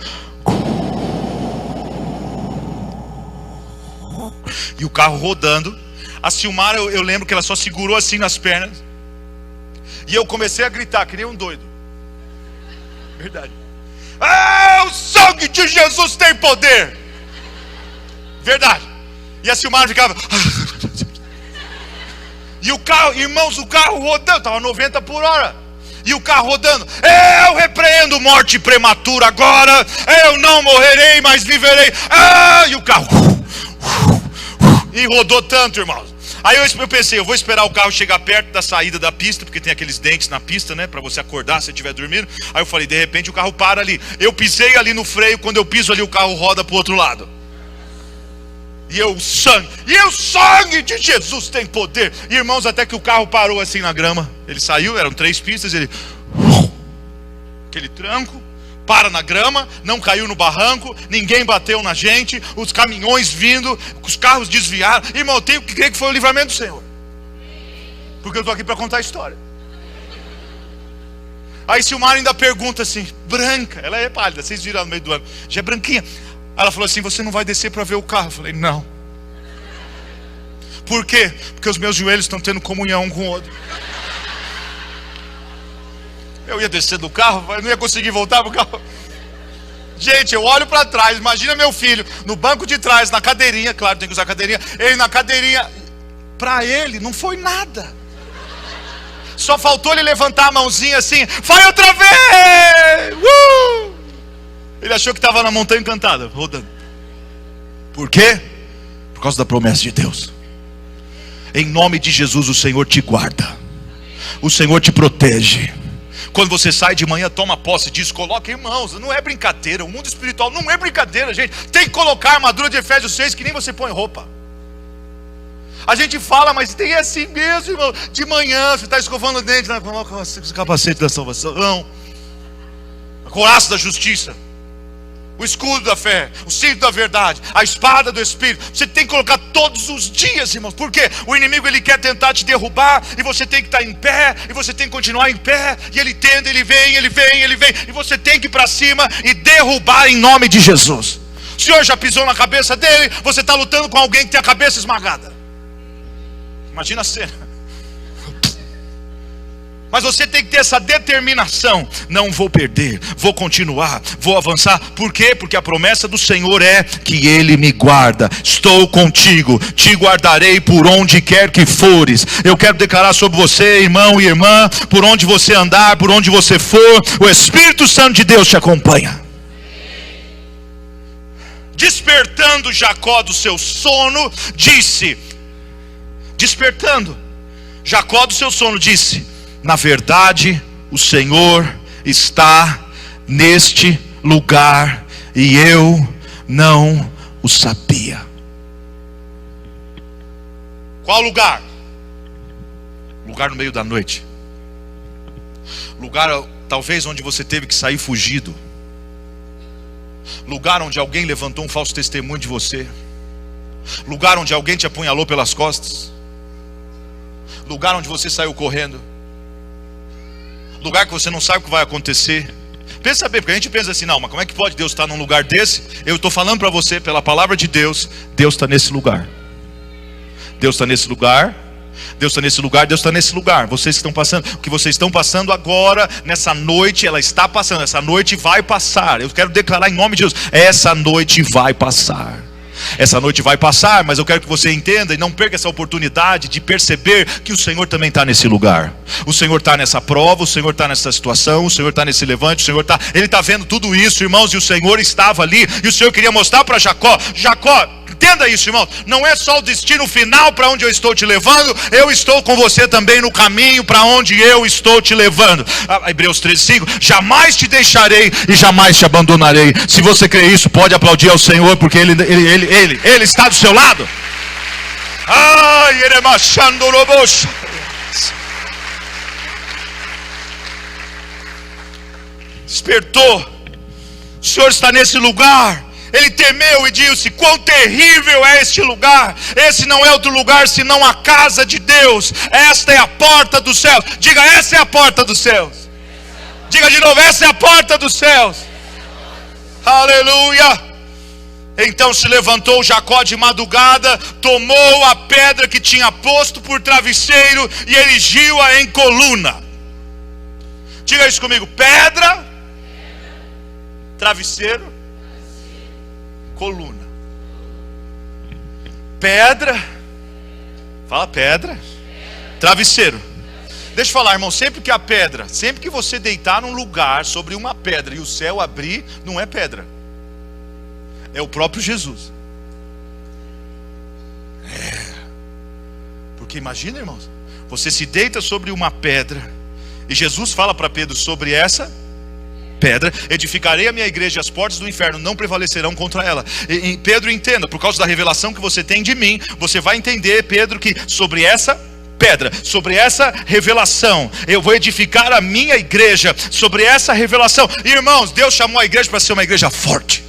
E o carro rodando. A Silmara, eu lembro que ela só segurou assim nas pernas. E eu comecei a gritar, que nem um doido. Verdade. Ah, o sangue de Jesus tem poder. Verdade. E a Silmara ficava. E o carro, irmãos, o carro rodando, estava 90 por hora. E o carro rodando. Eu repreendo morte prematura agora. Eu não morrerei, mas viverei. Ah, e o carro. E rodou tanto, irmãos. Aí eu pensei, eu vou esperar o carro chegar perto da saída da pista, porque tem aqueles dentes na pista, né, para você acordar se estiver dormindo. Aí eu falei, de repente o carro para ali. Eu pisei ali no freio, quando eu piso ali o carro roda para o outro lado. E o sangue de Jesus tem poder. E, irmãos, até que o carro parou assim na grama. Ele saiu, eram 3 pistas, ele aquele tranco, para na grama, não caiu no barranco, ninguém bateu na gente, os caminhões vindo, os carros desviaram. Irmão, eu tenho que crer que foi o livramento do Senhor, porque eu estou aqui para contar a história. Aí Silmara ainda pergunta assim, branca, ela é pálida, vocês viram no meio do ano, já é branquinha. Ela falou assim, você não vai descer para ver o carro? Eu falei, não. Por quê? Porque os meus joelhos estão tendo comunhão um com o outro. Eu ia descer do carro, eu não ia conseguir voltar pro carro. Gente, eu olho para trás, imagina meu filho no banco de trás, na cadeirinha, claro, tem que usar cadeirinha. Ele na cadeirinha, para ele não foi nada. Só faltou ele levantar a mãozinha assim, vai outra vez! Ele achou que estava na montanha encantada, rodando. Por quê? Por causa da promessa de Deus. Em nome de Jesus, o Senhor te guarda. O Senhor te protege. Quando você sai de manhã, toma posse disso. Coloca, irmãos, não é brincadeira. O mundo espiritual não é brincadeira, gente. Tem que colocar a armadura de Efésios 6, que nem você põe roupa. A gente fala, mas tem assim mesmo, irmão. De manhã, você está escovando o dente, coloca o capacete da salvação, a couraça da justiça, o escudo da fé, o cinto da verdade, a espada do Espírito. Você tem que colocar todos os dias, irmãos. Por quê? O inimigo, ele quer tentar te derrubar, e você tem que estar em pé, e você tem que continuar em pé, e ele tenta, ele vem, e você tem que ir para cima e derrubar em nome de Jesus. O Senhor já pisou na cabeça dele, você está lutando com alguém que tem a cabeça esmagada. Imagina a cena. Mas você tem que ter essa determinação. Não vou perder, vou continuar, vou avançar. Por quê? Porque a promessa do Senhor é que Ele me guarda. Estou contigo, te guardarei por onde quer que fores. Eu quero declarar sobre você, irmão e irmã, por onde você andar, por onde você for, o Espírito Santo de Deus te acompanha. Despertando Jacó do seu sono, disse, despertando Jacó do seu sono, disse: na verdade, o Senhor está neste lugar e eu não o sabia. Qual lugar? Lugar no meio da noite. Lugar talvez onde você teve que sair fugido. Lugar onde alguém levantou um falso testemunho de você. Lugar onde alguém te apunhalou pelas costas. Lugar onde você saiu correndo. Lugar que você não sabe o que vai acontecer. Pensa bem, porque a gente pensa assim, não, mas como é que pode Deus estar num lugar desse? Eu estou falando para você, pela palavra de Deus, Deus está nesse lugar. Deus está nesse lugar. Deus está nesse lugar, Deus está nesse lugar. Vocês estão passando, o que vocês estão passando agora, nessa noite, ela está passando. Essa noite vai passar. Eu quero declarar em nome de Deus, essa noite vai passar. Essa noite vai passar, mas eu quero que você entenda e não perca essa oportunidade de perceber que o Senhor também está nesse lugar. O Senhor está nessa prova, o Senhor está nessa situação, o Senhor está nesse levante, o Senhor está, Ele está vendo tudo isso, irmãos, e o Senhor estava ali, e o Senhor queria mostrar para Jacó, Jacó, entenda isso, irmão, não é só o destino final para onde eu estou te levando, eu estou com você também no caminho para onde eu estou te levando. Hebreus 13:5, jamais te deixarei e jamais te abandonarei. Se você crê isso, pode aplaudir ao Senhor, porque Ele está do seu lado. Ai, Ele é machando robocha. Despertou, o Senhor está nesse lugar. Ele temeu e disse: quão terrível é este lugar. Esse não é outro lugar senão a casa de Deus. Esta é a porta dos céus. Diga, essa é a porta dos céus. Diga de novo, essa é a porta dos céus. Aleluia. Então se levantou Jacó de madrugada, tomou a pedra que tinha posto por travesseiro e erigiu-a em coluna. Diga isso comigo: pedra, travesseiro, coluna. Pedra, fala pedra, travesseiro. Deixa eu falar, irmão, sempre que a pedra, sempre que você deitar num lugar sobre uma pedra e o céu abrir, não é pedra, é o próprio Jesus. Porque imagina, irmãos, você se deita sobre uma pedra e Jesus fala para Pedro: sobre essa pedra edificarei a minha igreja, as portas do inferno não prevalecerão contra ela. E Pedro, entenda, por causa da revelação que você tem de mim, você vai entender, Pedro, que sobre essa pedra, sobre essa revelação, eu vou edificar a minha igreja, sobre essa revelação. E, irmãos, Deus chamou a igreja para ser uma igreja forte.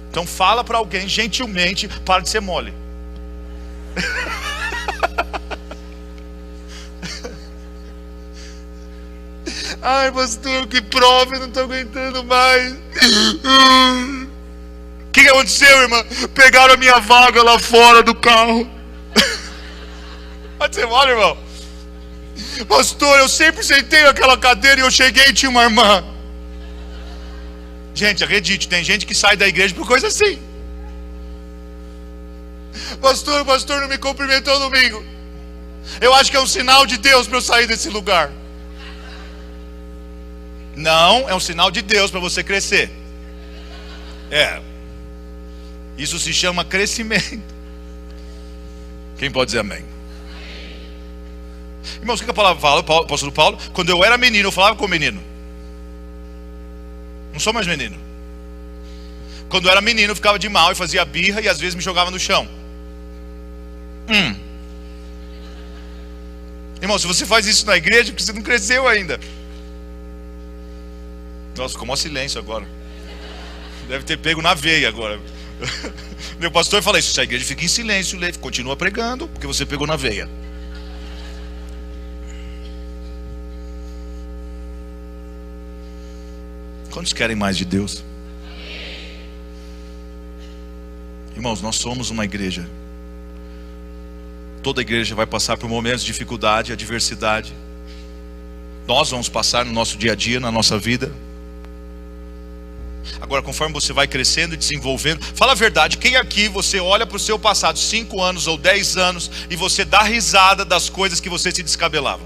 Então fala para alguém gentilmente: para de ser mole. Ai, pastor, que prova, eu não estou aguentando mais. O que aconteceu, irmã? Pegaram a minha vaga lá fora do carro. Pode ser mole, irmão. Pastor, eu sempre sentei naquela cadeira e eu cheguei e tinha uma irmã. Gente, acredite, tem gente que sai da igreja por coisa assim. Pastor, o pastor não me cumprimentou no domingo. Eu acho que é um sinal de Deus para eu sair desse lugar. Não, é um sinal de Deus para você crescer. Isso se chama crescimento. Quem pode dizer amém? Irmãos, o que a palavra fala? O apóstolo Paulo: quando eu era menino, eu falava com o menino. Não sou mais menino. Quando eu era menino, eu ficava de mal e fazia birra e às vezes me jogava no chão. Irmão, se você faz isso na igreja, porque você não cresceu ainda. Nossa, ficou mó silêncio agora. Deve ter pego na veia agora. Meu pastor fala isso: se a igreja fica em silêncio, continua pregando, porque você pegou na veia. Quantos querem mais de Deus? Irmãos, nós somos uma igreja Toda igreja vai passar por momentos de dificuldade, adversidade. Nós vamos passar no nosso dia a dia, na nossa vida. Agora, conforme você vai crescendo e desenvolvendo, fala a verdade, quem aqui você olha para o seu passado, 5 anos ou 10 anos, e você dá risada das coisas que você se descabelava?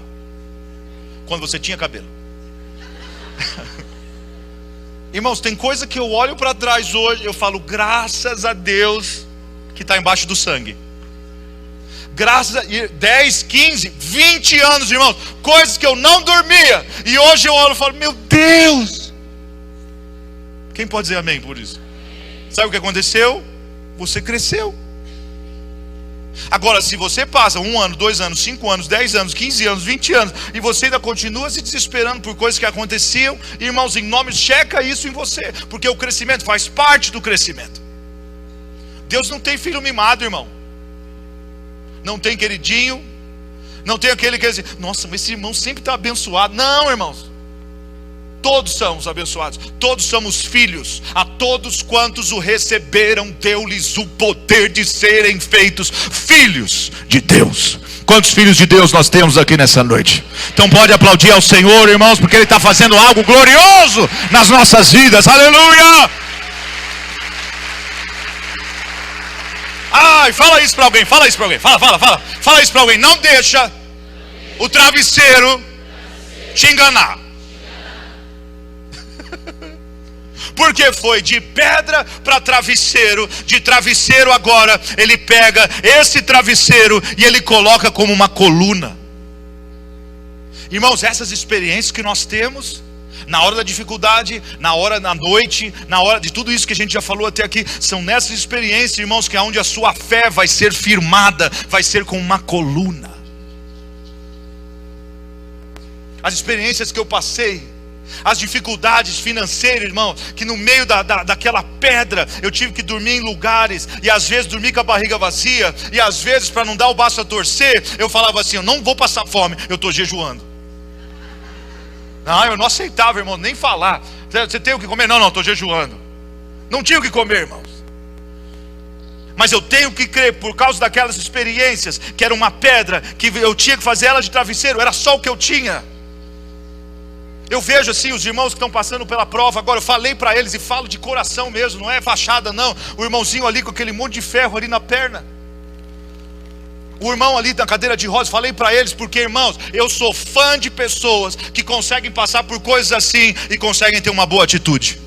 Quando você tinha cabelo. Irmãos, tem coisa que eu olho para trás hoje, eu falo, graças a Deus que está embaixo do sangue. Graças a 10, 15, 20 anos, irmãos, coisas que eu não dormia, e hoje eu olho e falo, meu Deus. Quem pode dizer amém por isso? Sabe o que aconteceu? Você cresceu. Agora, se você passa 1 ano, 2 anos, 5 anos, 10 anos, 15 anos, 20 anos, e você ainda continua se desesperando por coisas que aconteciam, irmãos, em nome, checa isso em você, porque o crescimento faz parte do crescimento. Deus não tem filho mimado, irmão. Não tem queridinho. Não tem aquele que diz, nossa, mas esse irmão sempre está abençoado. Não, irmãos. Todos somos abençoados. Todos somos filhos. A todos quantos o receberam, deu-lhes o poder de serem feitos filhos de Deus. Quantos filhos de Deus nós temos aqui nessa noite? Então pode aplaudir ao Senhor, irmãos, porque Ele está fazendo algo glorioso nas nossas vidas. Aleluia! Ai, fala isso para alguém, fala isso para alguém, fala isso para alguém. Não deixa o travesseiro te enganar. Porque foi de pedra para travesseiro, de travesseiro agora ele pega esse travesseiro e ele coloca como uma coluna. Irmãos, essas experiências que nós temos na hora da dificuldade, na hora da noite, na hora de tudo isso que a gente já falou até aqui, são nessas experiências, irmãos, que é onde a sua fé vai ser firmada, vai ser com uma coluna. As experiências que eu passei, as dificuldades financeiras, irmão, que no meio daquela pedra eu tive que dormir em lugares, e às vezes dormir com a barriga vazia, e às vezes para não dar o braço a torcer, eu falava assim, eu não vou passar fome, eu estou jejuando. Não, eu não aceitava, irmão, nem falar. Você tem o que comer? Não, estou jejuando. Não tinha o que comer, irmãos. Mas eu tenho que crer, por causa daquelas experiências, que era uma pedra, que eu tinha que fazer ela de travesseiro, era só o que eu tinha. Eu vejo assim, os irmãos que estão passando pela prova agora, eu falei para eles, e falo de coração mesmo, não é fachada não. O irmãozinho ali com aquele monte de ferro ali na perna, o irmão ali na cadeira de rodas, falei para eles, porque irmãos, eu sou fã de pessoas que conseguem passar por coisas assim e conseguem ter uma boa atitude.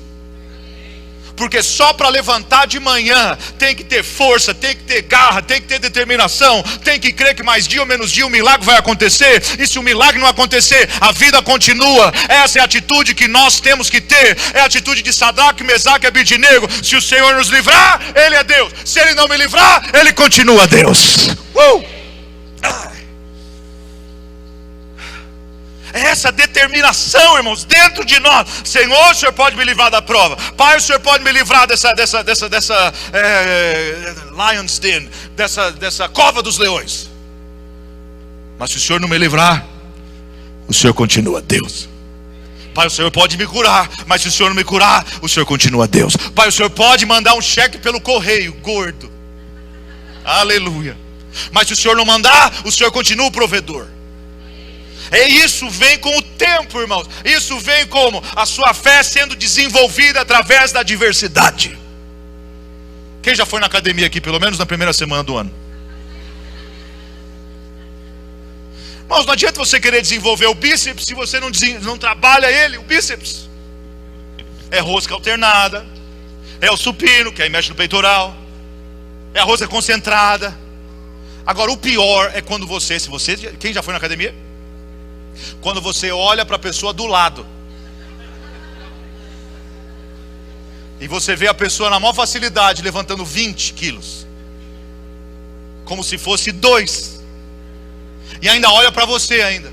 Porque só para levantar de manhã tem que ter força, tem que ter garra, tem que ter determinação, tem que crer que mais dia ou menos dia o milagre vai acontecer. E se o milagre não acontecer, a vida continua. Essa é a atitude que nós temos que ter. É a atitude de Sadraque, Mesaque e Abednego. Se o Senhor nos livrar, Ele é Deus. Se Ele não me livrar, Ele continua Deus. Essa determinação, irmãos, dentro de nós. Senhor, o Senhor pode me livrar da prova. Pai, o Senhor pode me livrar dessa Lion's Den, dessa cova dos leões. Mas se o Senhor não me livrar, o Senhor continua Deus. Pai, o Senhor pode me curar, mas se o Senhor não me curar, o Senhor continua Deus. Pai, o Senhor pode mandar um cheque pelo correio, gordo. Aleluia. Mas se o Senhor não mandar, o Senhor continua o provedor. E isso vem com o tempo, irmãos. Isso vem como a sua fé sendo desenvolvida através da adversidade. Quem já foi na academia aqui, pelo menos na primeira semana do ano? Irmãos, não adianta você querer desenvolver o bíceps se você não trabalha ele, o bíceps. É rosca alternada, é o supino, que aí mexe no peitoral, é a rosca concentrada. Agora o pior é quando quem já foi na academia? Quando você olha para a pessoa do lado e você vê a pessoa na maior facilidade levantando 20 quilos, como se fosse 2, e ainda olha para você ainda.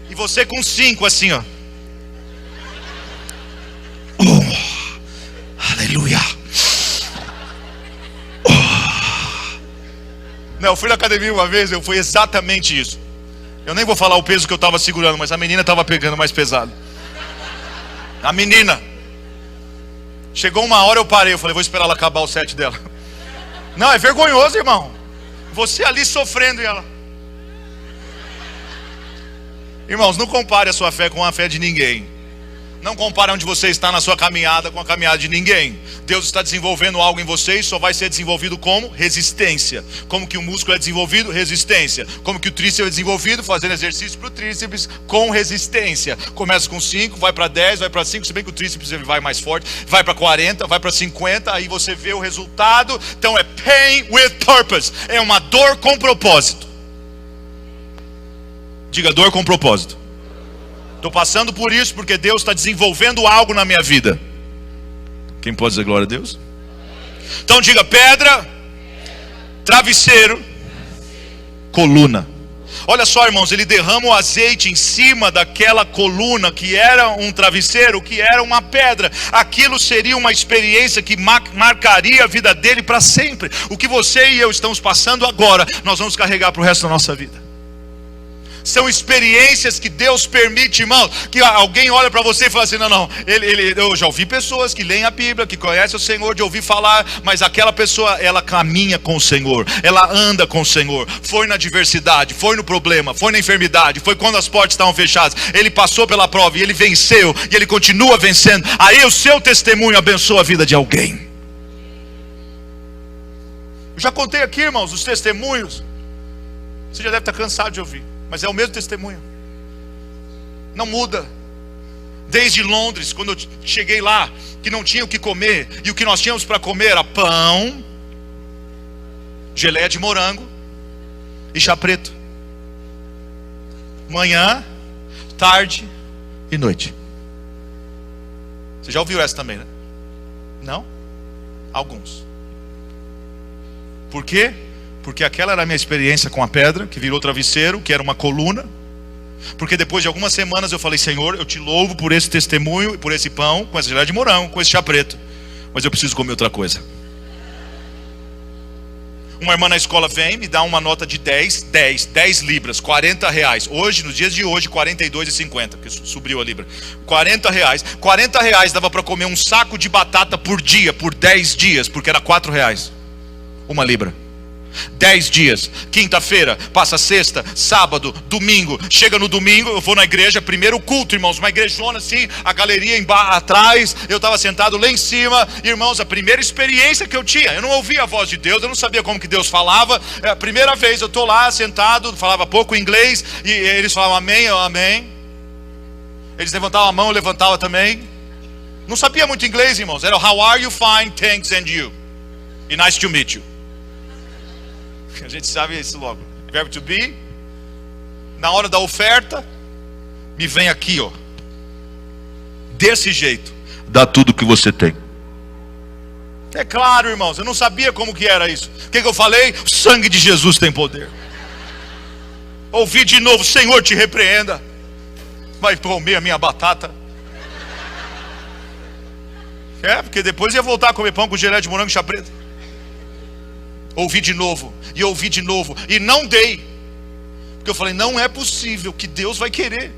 E você com 5 assim, ó. Aleluia. Não, eu fui na academia uma vez, foi exatamente isso. Eu nem vou falar o peso que eu estava segurando, mas a menina estava pegando mais pesado. A menina Chegou uma hora, eu parei, eu falei, vou esperar ela acabar o set dela. Não, é vergonhoso, irmão. Você ali sofrendo e ela... Irmãos, não compare a sua fé com a fé de ninguém. Não compare onde você está na sua caminhada com a caminhada de ninguém. Deus está desenvolvendo algo em você e só vai ser desenvolvido como? Resistência. Como que o músculo é desenvolvido? Resistência. Como que o tríceps é desenvolvido? Fazendo exercício para o tríceps com resistência. Começa com 5, vai para 10, vai para 5. Se bem que o tríceps vai mais forte. Vai para 40, vai para 50. Aí você vê o resultado. Então é pain with purpose. É uma dor com propósito. Diga, dor com propósito. Estou passando por isso porque Deus está desenvolvendo algo na minha vida. Quem pode dizer glória a Deus? Então diga, pedra, travesseiro, coluna. Olha só, irmãos, ele derrama o azeite em cima daquela coluna que era um travesseiro, que era uma pedra. Aquilo seria uma experiência que marcaria a vida dele para sempre. O que você e eu estamos passando agora, nós vamos carregar para o resto da nossa vida. São experiências que Deus permite, irmão, que alguém olha para você e fala assim, não, eu já ouvi pessoas que leem a Bíblia, que conhecem o Senhor, de ouvir falar, mas aquela pessoa, ela caminha com o Senhor, ela anda com o Senhor, foi na adversidade, foi no problema, foi na enfermidade, foi quando as portas estavam fechadas, ele passou pela prova e ele venceu, e ele continua vencendo. Aí o seu testemunho abençoa a vida de alguém. Eu já contei aqui, irmãos, os testemunhos. Você já deve estar cansado de ouvir, mas é o mesmo testemunho. Não muda. Desde Londres, quando eu cheguei lá, que não tinha o que comer, e o que nós tínhamos para comer era pão, geleia de morango e chá preto. Manhã, tarde e noite. Você já ouviu essa também, né? Não? Alguns. Por quê? Porque aquela era a minha experiência com a pedra, que virou travesseiro, que era uma coluna. Porque depois de algumas semanas eu falei, Senhor, eu te louvo por esse testemunho e por esse pão, com essa geleia de morango, com esse chá preto, mas eu preciso comer outra coisa. Uma irmã na escola vem, me dá uma nota de 10 libras, 40 reais. Hoje, nos dias de hoje, 42,50, porque subiu a libra. 40 reais dava para comer um saco de batata por dia, por 10 dias, porque era 4 reais. Uma libra. 10 dias, quinta-feira, passa sexta, sábado, domingo. Chega no domingo, eu vou na igreja, primeiro culto, irmãos, uma igrejona assim, a galeria atrás, eu estava sentado lá em cima. Irmãos, a primeira experiência que eu tinha, eu não ouvia a voz de Deus, eu não sabia como que Deus falava. A primeira vez eu estou lá sentado, falava pouco inglês, e eles falavam amém, eu amém. Eles levantavam a mão, eu levantava também. Não sabia muito inglês, irmãos, era how are you, fine, thanks and you, e nice to meet you. A gente sabe isso logo. Verbo to be. Na hora da oferta, me vem aqui, ó. Desse jeito, dá tudo que você tem. É claro, irmãos, eu não sabia como que era isso. O que eu falei? O sangue de Jesus tem poder. Ouvi de novo, Senhor te repreenda. Vai comer a minha batata. Porque depois ia voltar a comer pão com geleia de morango e chá preto. Ouvi de novo, e ouvi de novo, e não dei, porque eu falei, não é possível que Deus vai querer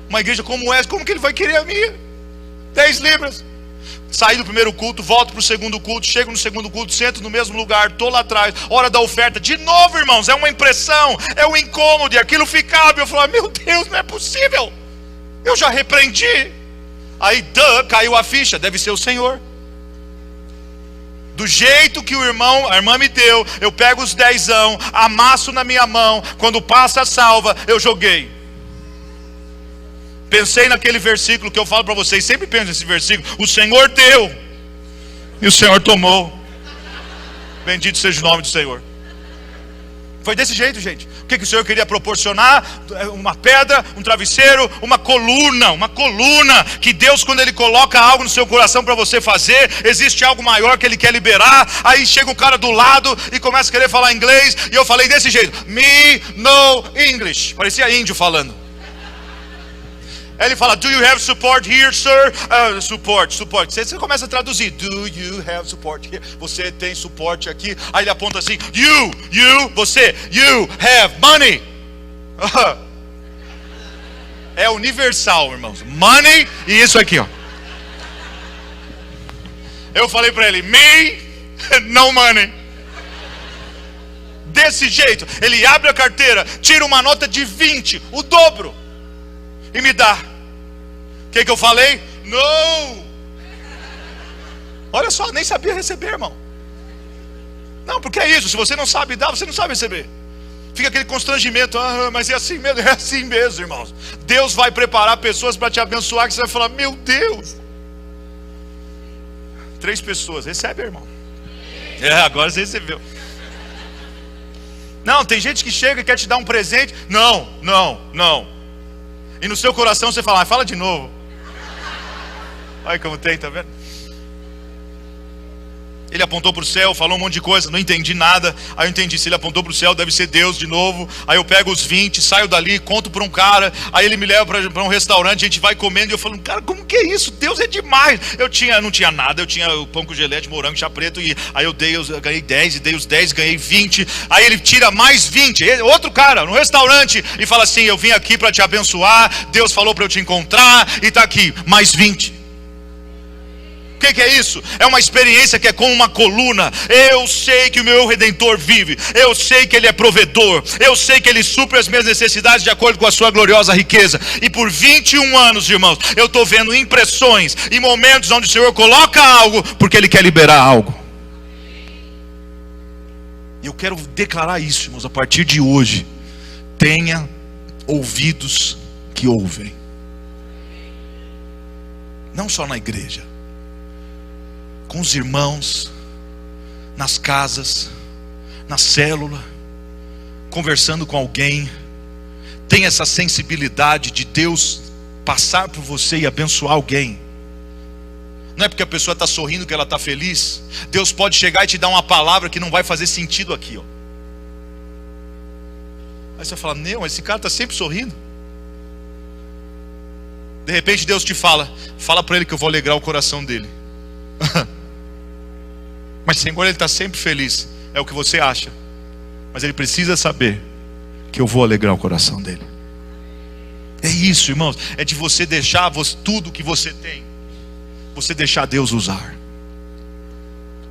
uma igreja como essa. Como que Ele vai querer a minha? 10 libras. Saí do primeiro culto, volto para o segundo culto, chego no segundo culto, sento no mesmo lugar, estou lá atrás, hora da oferta, de novo, irmãos, é uma impressão, é um incômodo, e aquilo ficava, eu falei, meu Deus, não é possível, eu já repreendi. Aí caiu a ficha, deve ser o Senhor. Do jeito que a irmã me deu, eu pego os 10ão, amasso na minha mão, quando passa a salva, eu joguei. Pensei naquele versículo que eu falo para vocês, sempre penso nesse versículo, o Senhor deu, e o Senhor tomou. Bendito seja o nome do Senhor. Foi desse jeito, gente. O que o Senhor queria proporcionar? Uma pedra, um travesseiro, uma coluna. Que Deus, quando Ele coloca algo no seu coração para você fazer, existe algo maior que Ele quer liberar. Aí chega um cara do lado e começa a querer falar inglês, e eu falei desse jeito, me no English. Parecia índio falando. Ele fala, do you have support here, sir? Support. Você começa a traduzir, do you have support here? Você tem suporte aqui. Aí ele aponta assim, você, you have money. É universal, irmãos. Money e isso aqui, ó. Eu falei para ele: me, no money. Desse jeito, ele abre a carteira, tira uma nota de 20, o dobro, e me dá. O que eu falei? Não. Olha só, nem sabia receber, irmão. Não, porque é isso, se você não sabe dar, você não sabe receber. Fica aquele constrangimento: mas é assim mesmo. É assim mesmo, irmãos. Deus vai preparar pessoas para te abençoar, que você vai falar: meu Deus. 3 pessoas, recebe, irmão. Agora você recebeu. Não, tem gente que chega e quer te dar um presente. Não. E no seu coração você fala: fala de novo. Olha como tem, tá vendo? Ele apontou para o céu, falou um monte de coisa, não entendi nada. Aí eu entendi: se ele apontou para o céu, deve ser Deus de novo. Aí eu pego os 20, saio dali, conto para um cara. Aí ele me leva para um restaurante, a gente vai comendo. E eu falo: cara, como que é isso? Deus é demais. Não tinha nada, eu tinha o pão com gelé, morango, chá preto. E aí eu ganhei 10, e dei os 10, ganhei 20. Aí ele tira mais 20, outro cara, no restaurante, e fala assim: eu vim aqui para te abençoar, Deus falou para eu te encontrar, e está aqui, mais 20. O que é isso? É uma experiência que é como uma coluna. Eu sei que o meu Redentor vive. Eu sei que Ele é provedor. Eu sei que Ele supre as minhas necessidades de acordo com a sua gloriosa riqueza. E por 21 anos, irmãos, eu estou vendo impressões e momentos onde o Senhor coloca algo porque Ele quer liberar algo. E eu quero declarar isso, irmãos, a partir de hoje. Tenha ouvidos que ouvem. Não só na igreja, com os irmãos, nas casas, na célula, conversando com alguém. Tem essa sensibilidade de Deus passar por você e abençoar alguém. Não é porque a pessoa está sorrindo que ela está feliz. Deus pode chegar e te dar uma palavra que não vai fazer sentido aqui, ó. Aí você fala: não, esse cara está sempre sorrindo. De repente Deus te fala para ele que eu vou alegrar o coração dele. Mas Senhor, ele está sempre feliz. É o que você acha. Mas ele precisa saber que eu vou alegrar o coração dele. É isso, irmãos. É de você deixar tudo que você tem, você deixar Deus usar.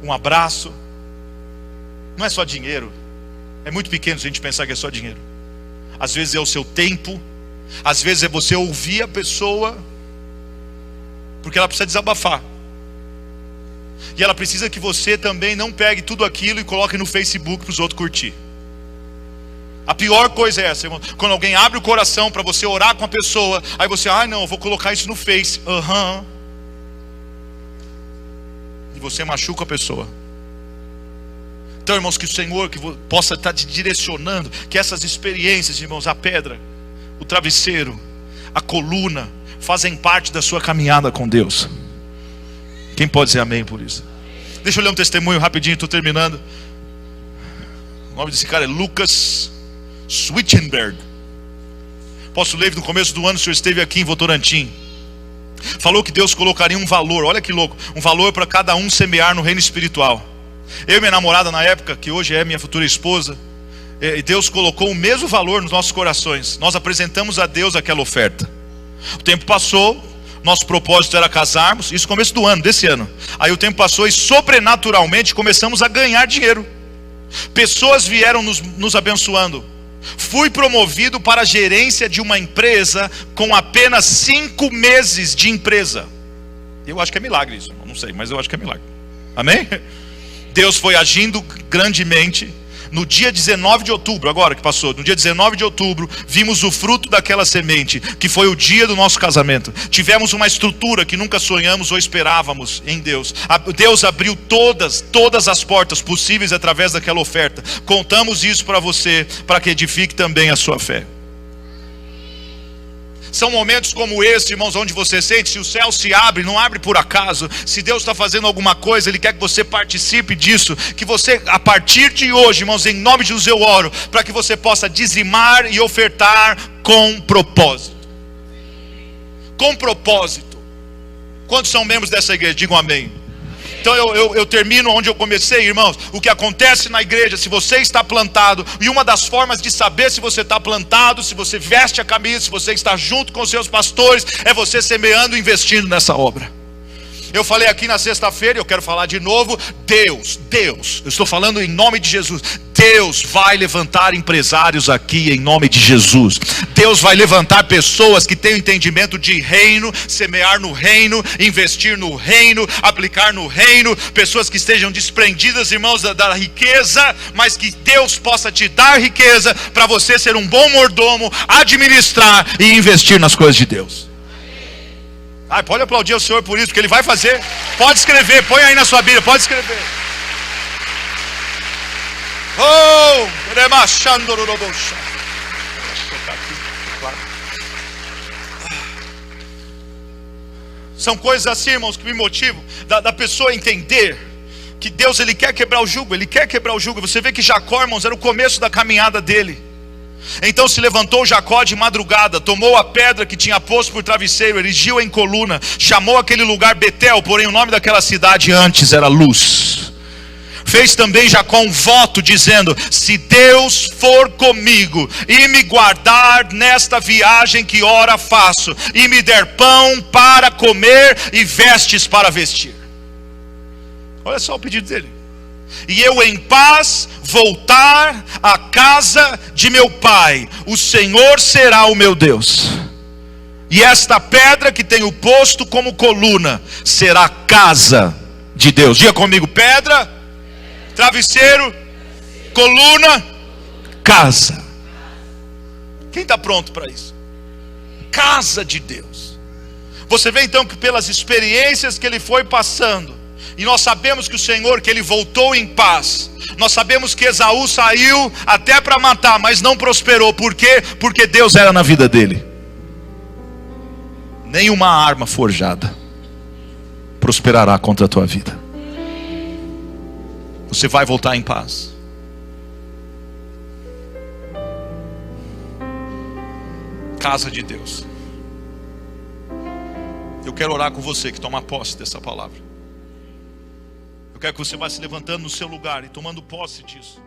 Um abraço não é só dinheiro. É muito pequeno se a gente pensar que é só dinheiro. Às vezes é o seu tempo. Às vezes é você ouvir a pessoa, porque ela precisa desabafar. E ela precisa que você também não pegue tudo aquilo e coloque no Facebook para os outros curtir. A pior coisa é essa, irmão. Quando alguém abre o coração para você orar com a pessoa, aí você: não, eu vou colocar isso no Face. E você machuca a pessoa. Então, irmãos, que o Senhor possa estar te direcionando, que essas experiências, irmãos, a pedra, o travesseiro, a coluna, fazem parte da sua caminhada com Deus. Quem pode dizer amém por isso? Deixa eu ler um testemunho rapidinho, estou terminando. O nome desse cara é Lucas Switchenberg. Apóstolo Levi, no começo do ano o senhor esteve aqui em Votorantim. Falou que Deus colocaria um valor, olha que louco, um valor para cada um semear no reino espiritual. Eu e minha namorada na época, que hoje é minha futura esposa, e Deus colocou o mesmo valor nos nossos corações. Nós apresentamos a Deus aquela oferta. O tempo passou, nosso propósito era casarmos, isso no começo do ano, desse ano. Aí o tempo passou e sobrenaturalmente começamos a ganhar dinheiro. Pessoas vieram nos abençoando. Fui promovido para a gerência de uma empresa com apenas 5 meses de empresa. Eu acho que é milagre isso, não sei, mas eu acho que é milagre. Amém? Deus foi agindo grandemente. No dia 19 de outubro, agora que passou, no dia 19 de outubro, vimos o fruto daquela semente, que foi o dia do nosso casamento. Tivemos uma estrutura que nunca sonhamos ou esperávamos em Deus. Deus abriu todas as portas possíveis através daquela oferta. Contamos isso para você, para que edifique também a sua fé. São momentos como esse, irmãos, onde você sente, se o céu se abre, não abre por acaso. Se Deus está fazendo alguma coisa, Ele quer que você participe disso. Que você, a partir de hoje, irmãos, em nome de Jesus eu oro, para que você possa dizimar e ofertar com propósito. Com propósito. Quantos são membros dessa igreja? Digam amém. Então eu termino onde eu comecei, irmãos. O que acontece na igreja, se você está plantado, e uma das formas de saber se você está plantado, se você veste a camisa, se você está junto com os seus pastores, é você semeando e investindo nessa obra. Eu falei aqui na sexta-feira, eu quero falar de novo. Deus, eu estou falando em nome de Jesus. Deus vai levantar empresários aqui em nome de Jesus. Deus vai levantar pessoas que têm entendimento de reino, semear no reino, investir no reino, aplicar no reino. Pessoas que estejam desprendidas, irmãos, da riqueza, mas que Deus possa te dar riqueza para você ser um bom mordomo, administrar e investir nas coisas de Deus. Pode aplaudir o Senhor por isso, porque Ele vai fazer. Pode escrever, põe aí na sua Bíblia, pode escrever. São coisas assim, irmãos, que me motivam da pessoa entender que Deus, Ele quer quebrar o jugo. Ele quer quebrar o jugo. Você vê que Jacó, irmãos, era o começo da caminhada dele. Então se levantou Jacó de madrugada, tomou a pedra que tinha posto por travesseiro, erigiu em coluna, chamou aquele lugar Betel, porém o nome daquela cidade antes era Luz. Fez também Jacó um voto dizendo: se Deus for comigo e me guardar nesta viagem que ora faço, e me der pão para comer e vestes para vestir. Olha só o pedido dele. E eu em paz voltar à casa de meu pai, o Senhor será o meu Deus. E esta pedra que tenho posto como coluna será casa de Deus. Diga comigo: pedra, travesseiro, coluna, casa. Quem está pronto para isso? Casa de Deus. Você vê então que pelas experiências que ele foi passando, e nós sabemos que o Senhor, que ele voltou em paz. Nós sabemos que Esaú saiu até para matar, mas não prosperou. Por quê? Porque Deus era na vida dele. Nenhuma arma forjada prosperará contra a tua vida. Você vai voltar em paz. Casa de Deus. Eu quero orar com você que toma posse dessa palavra. Eu quero que você vá se levantando no seu lugar e tomando posse disso.